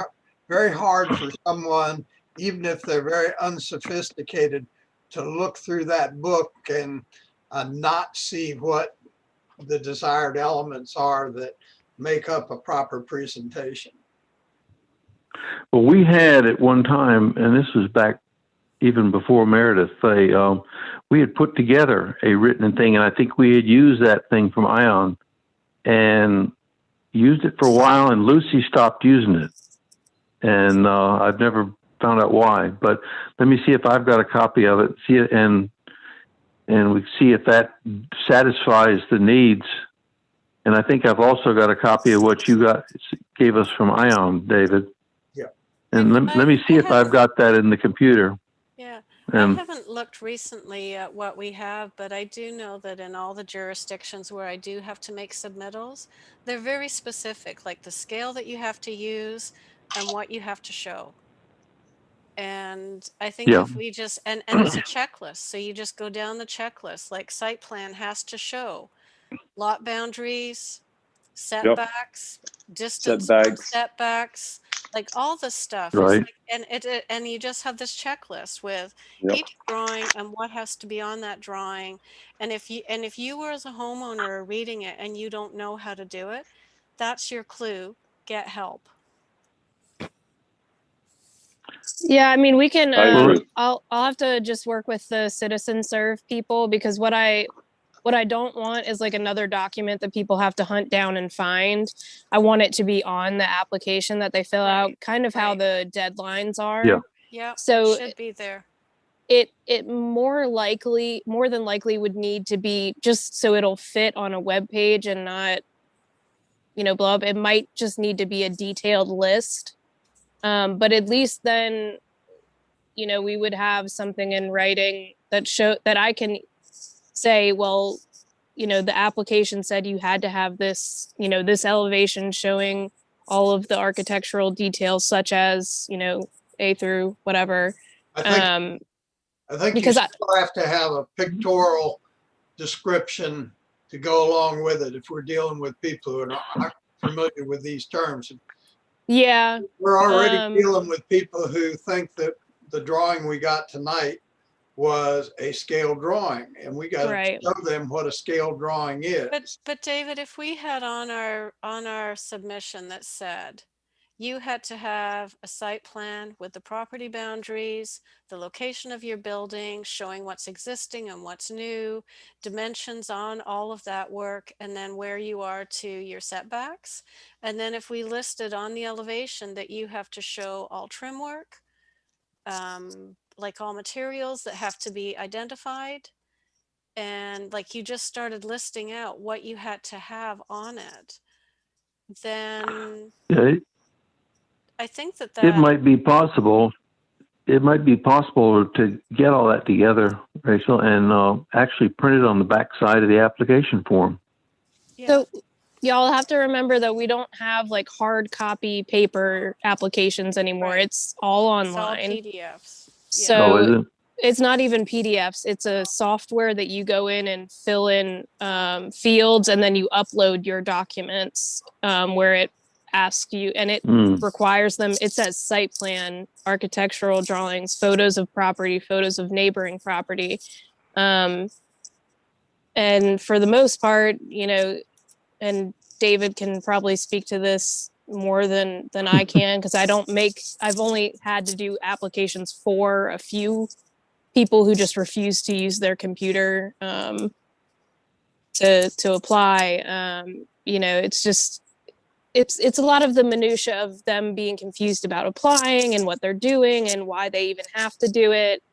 S1: very hard for someone, even if they're very unsophisticated, to look through that book and not see what the desired elements are that make up a proper presentation.
S7: Well, we had at one time, and this was back even before Meredith, we had put together a written thing, and I think we had used that thing from Ion and used it for a while, and Lucy stopped using it. And I've never found out why, but let me see if I've got a copy of it, see it, and we see if that satisfies the needs. And I think I've also got a copy of what you gave us from Ion, David.
S1: Yeah.
S7: And let me see if I've got that in the computer.
S2: Yeah.
S7: And
S2: I haven't looked recently at what we have, but I do know that in all the jurisdictions where I do have to make submittals, they're very specific, like the scale that you have to use and what you have to show. And I think
S7: Yeah.
S2: if we just, and it's a checklist, so you just go down the checklist, like site plan has to show lot boundaries, setbacks, distance from setbacks, like all this stuff. It's
S7: Right.
S2: like, and you just have this checklist with
S8: Yep.
S2: each drawing and what has to be on that drawing. And if you were as a homeowner are reading it and you don't know how to do it, that's your clue. Get help.
S5: Yeah, I mean, we can,
S8: I agree.
S5: I'll have to just work with the citizen serve people, because what I don't want is like another document that people have to hunt down and find. I want it to be on the application that they fill out, kind of how the deadlines are.
S7: Yeah.
S2: Yeah.
S5: So
S2: it should be there.
S5: it more than likely would need to be, just so it'll fit on a web page and not, blow up. It might just need to be a detailed list. But at least then, we would have something in writing that I can say, well, the application said you had to have this, this elevation showing all of the architectural details, such as, A through whatever.
S1: I think
S5: because
S1: you still have to have a pictorial description to go along with it if we're dealing with people who are not familiar with these terms.
S5: Yeah.
S1: We're already dealing with people who think that the drawing we got tonight was a scale drawing, and we got to
S5: Right.
S1: show them what a scale drawing is.
S2: But David, if we had on our submission that said, you had to have a site plan with the property boundaries, the location of your building, showing what's existing and what's new, dimensions on all of that work, and then where you are to your setbacks. And then if we listed on the elevation that you have to show all trim work, like all materials that have to be identified, and like you just started listing out what you had to have on it, then
S7: Yeah,
S2: I think that
S7: it might be possible. It might be possible to get all that together, Rachel, and actually print it on the back side of the application form.
S2: yeah.
S5: So y'all have to remember that we don't have like hard copy paper applications anymore.
S2: Right.
S5: It's all
S2: It's all
S5: online.
S2: PDFs.
S5: So
S7: Oh, is it?
S5: it's not even PDFs. It's a software that you go in and fill in fields, and then you upload your documents where it asks you, and it requires them. It says site plan, architectural drawings, photos of property, photos of neighboring property. And for the most part, you know, and David can probably speak to this more than I can, because I've only had to do applications for a few people who just refuse to use their computer to apply. You know, it's just it's a lot of the minutia of them being confused about applying and what they're doing and why they even have to do it.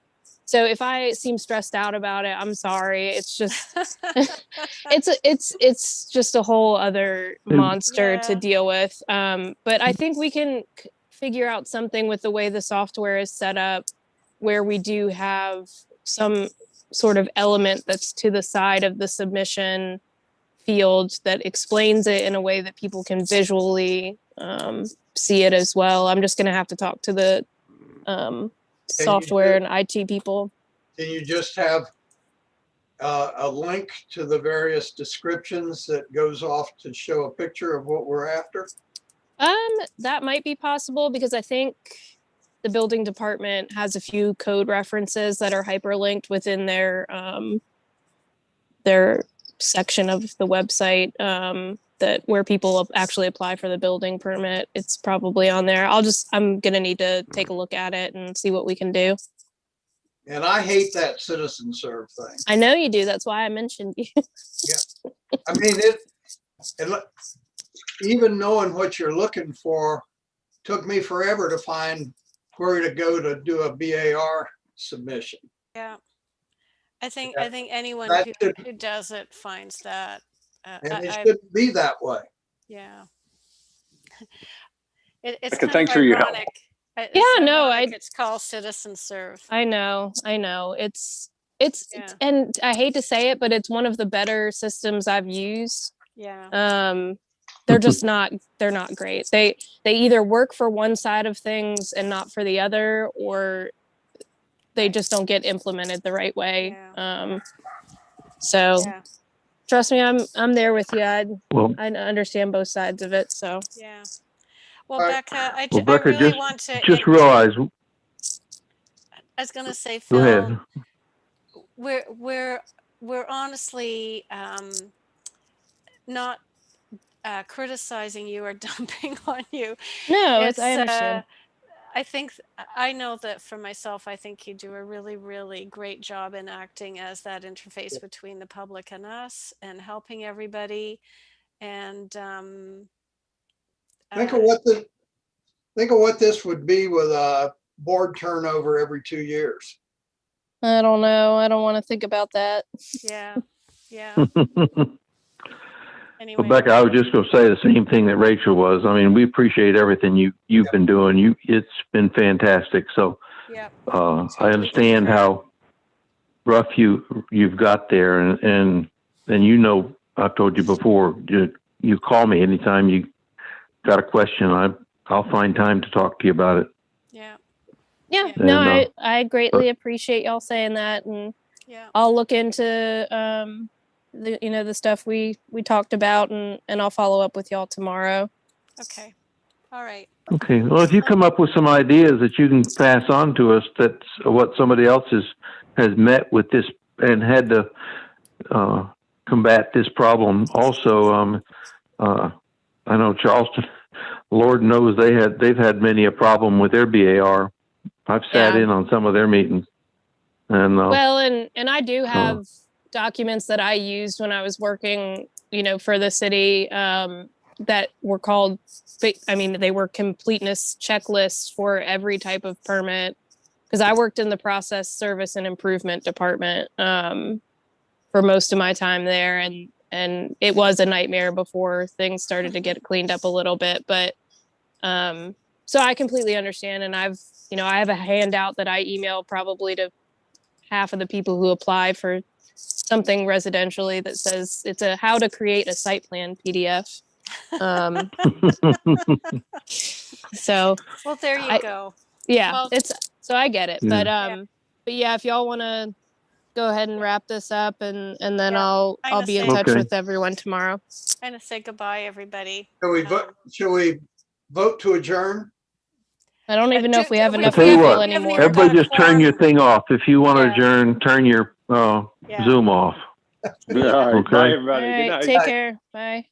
S5: So if I seem stressed out about it, I'm sorry. It's just it's just a whole other monster to deal with. But I think we can figure out something with the way the software is set up, where we do have some sort of element that's to the side of the submission field that explains it in a way that people can visually see it as well. I'm just going to have to talk to the software and IT people.
S1: Can you just have a link to the various descriptions that goes off to show a picture of what we're after?
S5: That might be possible, because I think the building department has a few code references that are hyperlinked within their section of the website, that where people actually apply for the building permit. It's probably on there. I'm gonna need to take a look at it and see what we can do.
S1: And I hate that citizen serve thing.
S5: I know you do. That's why I mentioned you.
S1: Yeah. I mean, even knowing what you're looking for took me forever to find where to go to do a BAR submission.
S2: Yeah. I think anyone
S1: That
S2: who does it finds that.
S1: And it shouldn't be that way.
S2: Yeah. It's
S8: Okay,
S2: kind
S8: thanks
S2: of
S8: for your help.
S2: ironic. It's called citizen serve.
S5: I know. It's and I hate to say it, but it's one of the better systems I've used.
S2: Yeah.
S5: They're just they're not great. They either work for one side of things and not for the other, or they just don't get implemented the right way. So trust me, I'm there with you. I understand both sides of it. So
S2: yeah. Well, Becca, I
S7: Becca,
S2: really want to
S7: just realize.
S2: I was gonna say,
S7: Go
S2: Phil,
S7: ahead.
S2: we're honestly not criticizing you or dumping on you.
S5: No, I understand.
S2: I know that for myself, I think you do a really, really great job in acting as that interface between the public and us, and helping everybody. And
S1: think of what this would be with a board turnover every 2 years.
S5: I don't know. I don't want to think about that.
S2: Yeah.
S7: Anyway. Rebecca, I was just going to say the same thing that Rachel was. I mean, we appreciate everything you've been doing. It's been fantastic. So I understand how rough you've got there, and you know, I've told you before, you call me anytime you got a question. I'll find time to talk to you about it.
S5: Yeah. No, I greatly appreciate y'all saying that, and I'll look into the stuff we talked about, and I'll follow up with y'all tomorrow.
S2: Okay. All right.
S7: Okay. Well, if you come up with some ideas that you can pass on to us, that's what somebody else has met with this and had to combat this problem. Also, I know Charleston Lord knows they've had many a problem with their BAR. I've sat
S5: Yeah.
S7: in on some of their meetings. And
S5: Well, and I do have documents that I used when I was working, for the city, that were called, they were completeness checklists for every type of permit. Because I worked in the process service and improvement department for most of my time there, and it was a nightmare before things started to get cleaned up a little bit. But so I completely understand, and I have a handout that I email probably to half of the people who apply for something residentially that says it's a how to create a site plan PDF. So
S2: Well, there you go.
S5: yeah,
S2: Well,
S5: so I get it,
S7: Yeah.
S5: but yeah, if y'all want to go ahead and wrap this up, and then
S2: Yeah,
S5: I'll
S2: kinda
S5: be in
S2: say-
S5: touch
S7: Okay.
S5: with everyone tomorrow.
S2: kind of say goodbye, everybody.
S1: Shall we vote to adjourn?
S5: I don't even know if we have
S2: We
S5: enough
S7: tell you
S5: people
S7: what,
S5: anymore.
S7: everybody just turn your thing off. If you want to
S2: Yeah.
S7: adjourn, turn your
S2: Yeah.
S7: Zoom off.
S8: All right, bye,
S7: Okay.
S8: everybody.
S5: All
S8: Good
S5: right,
S8: night.
S5: take care. Bye.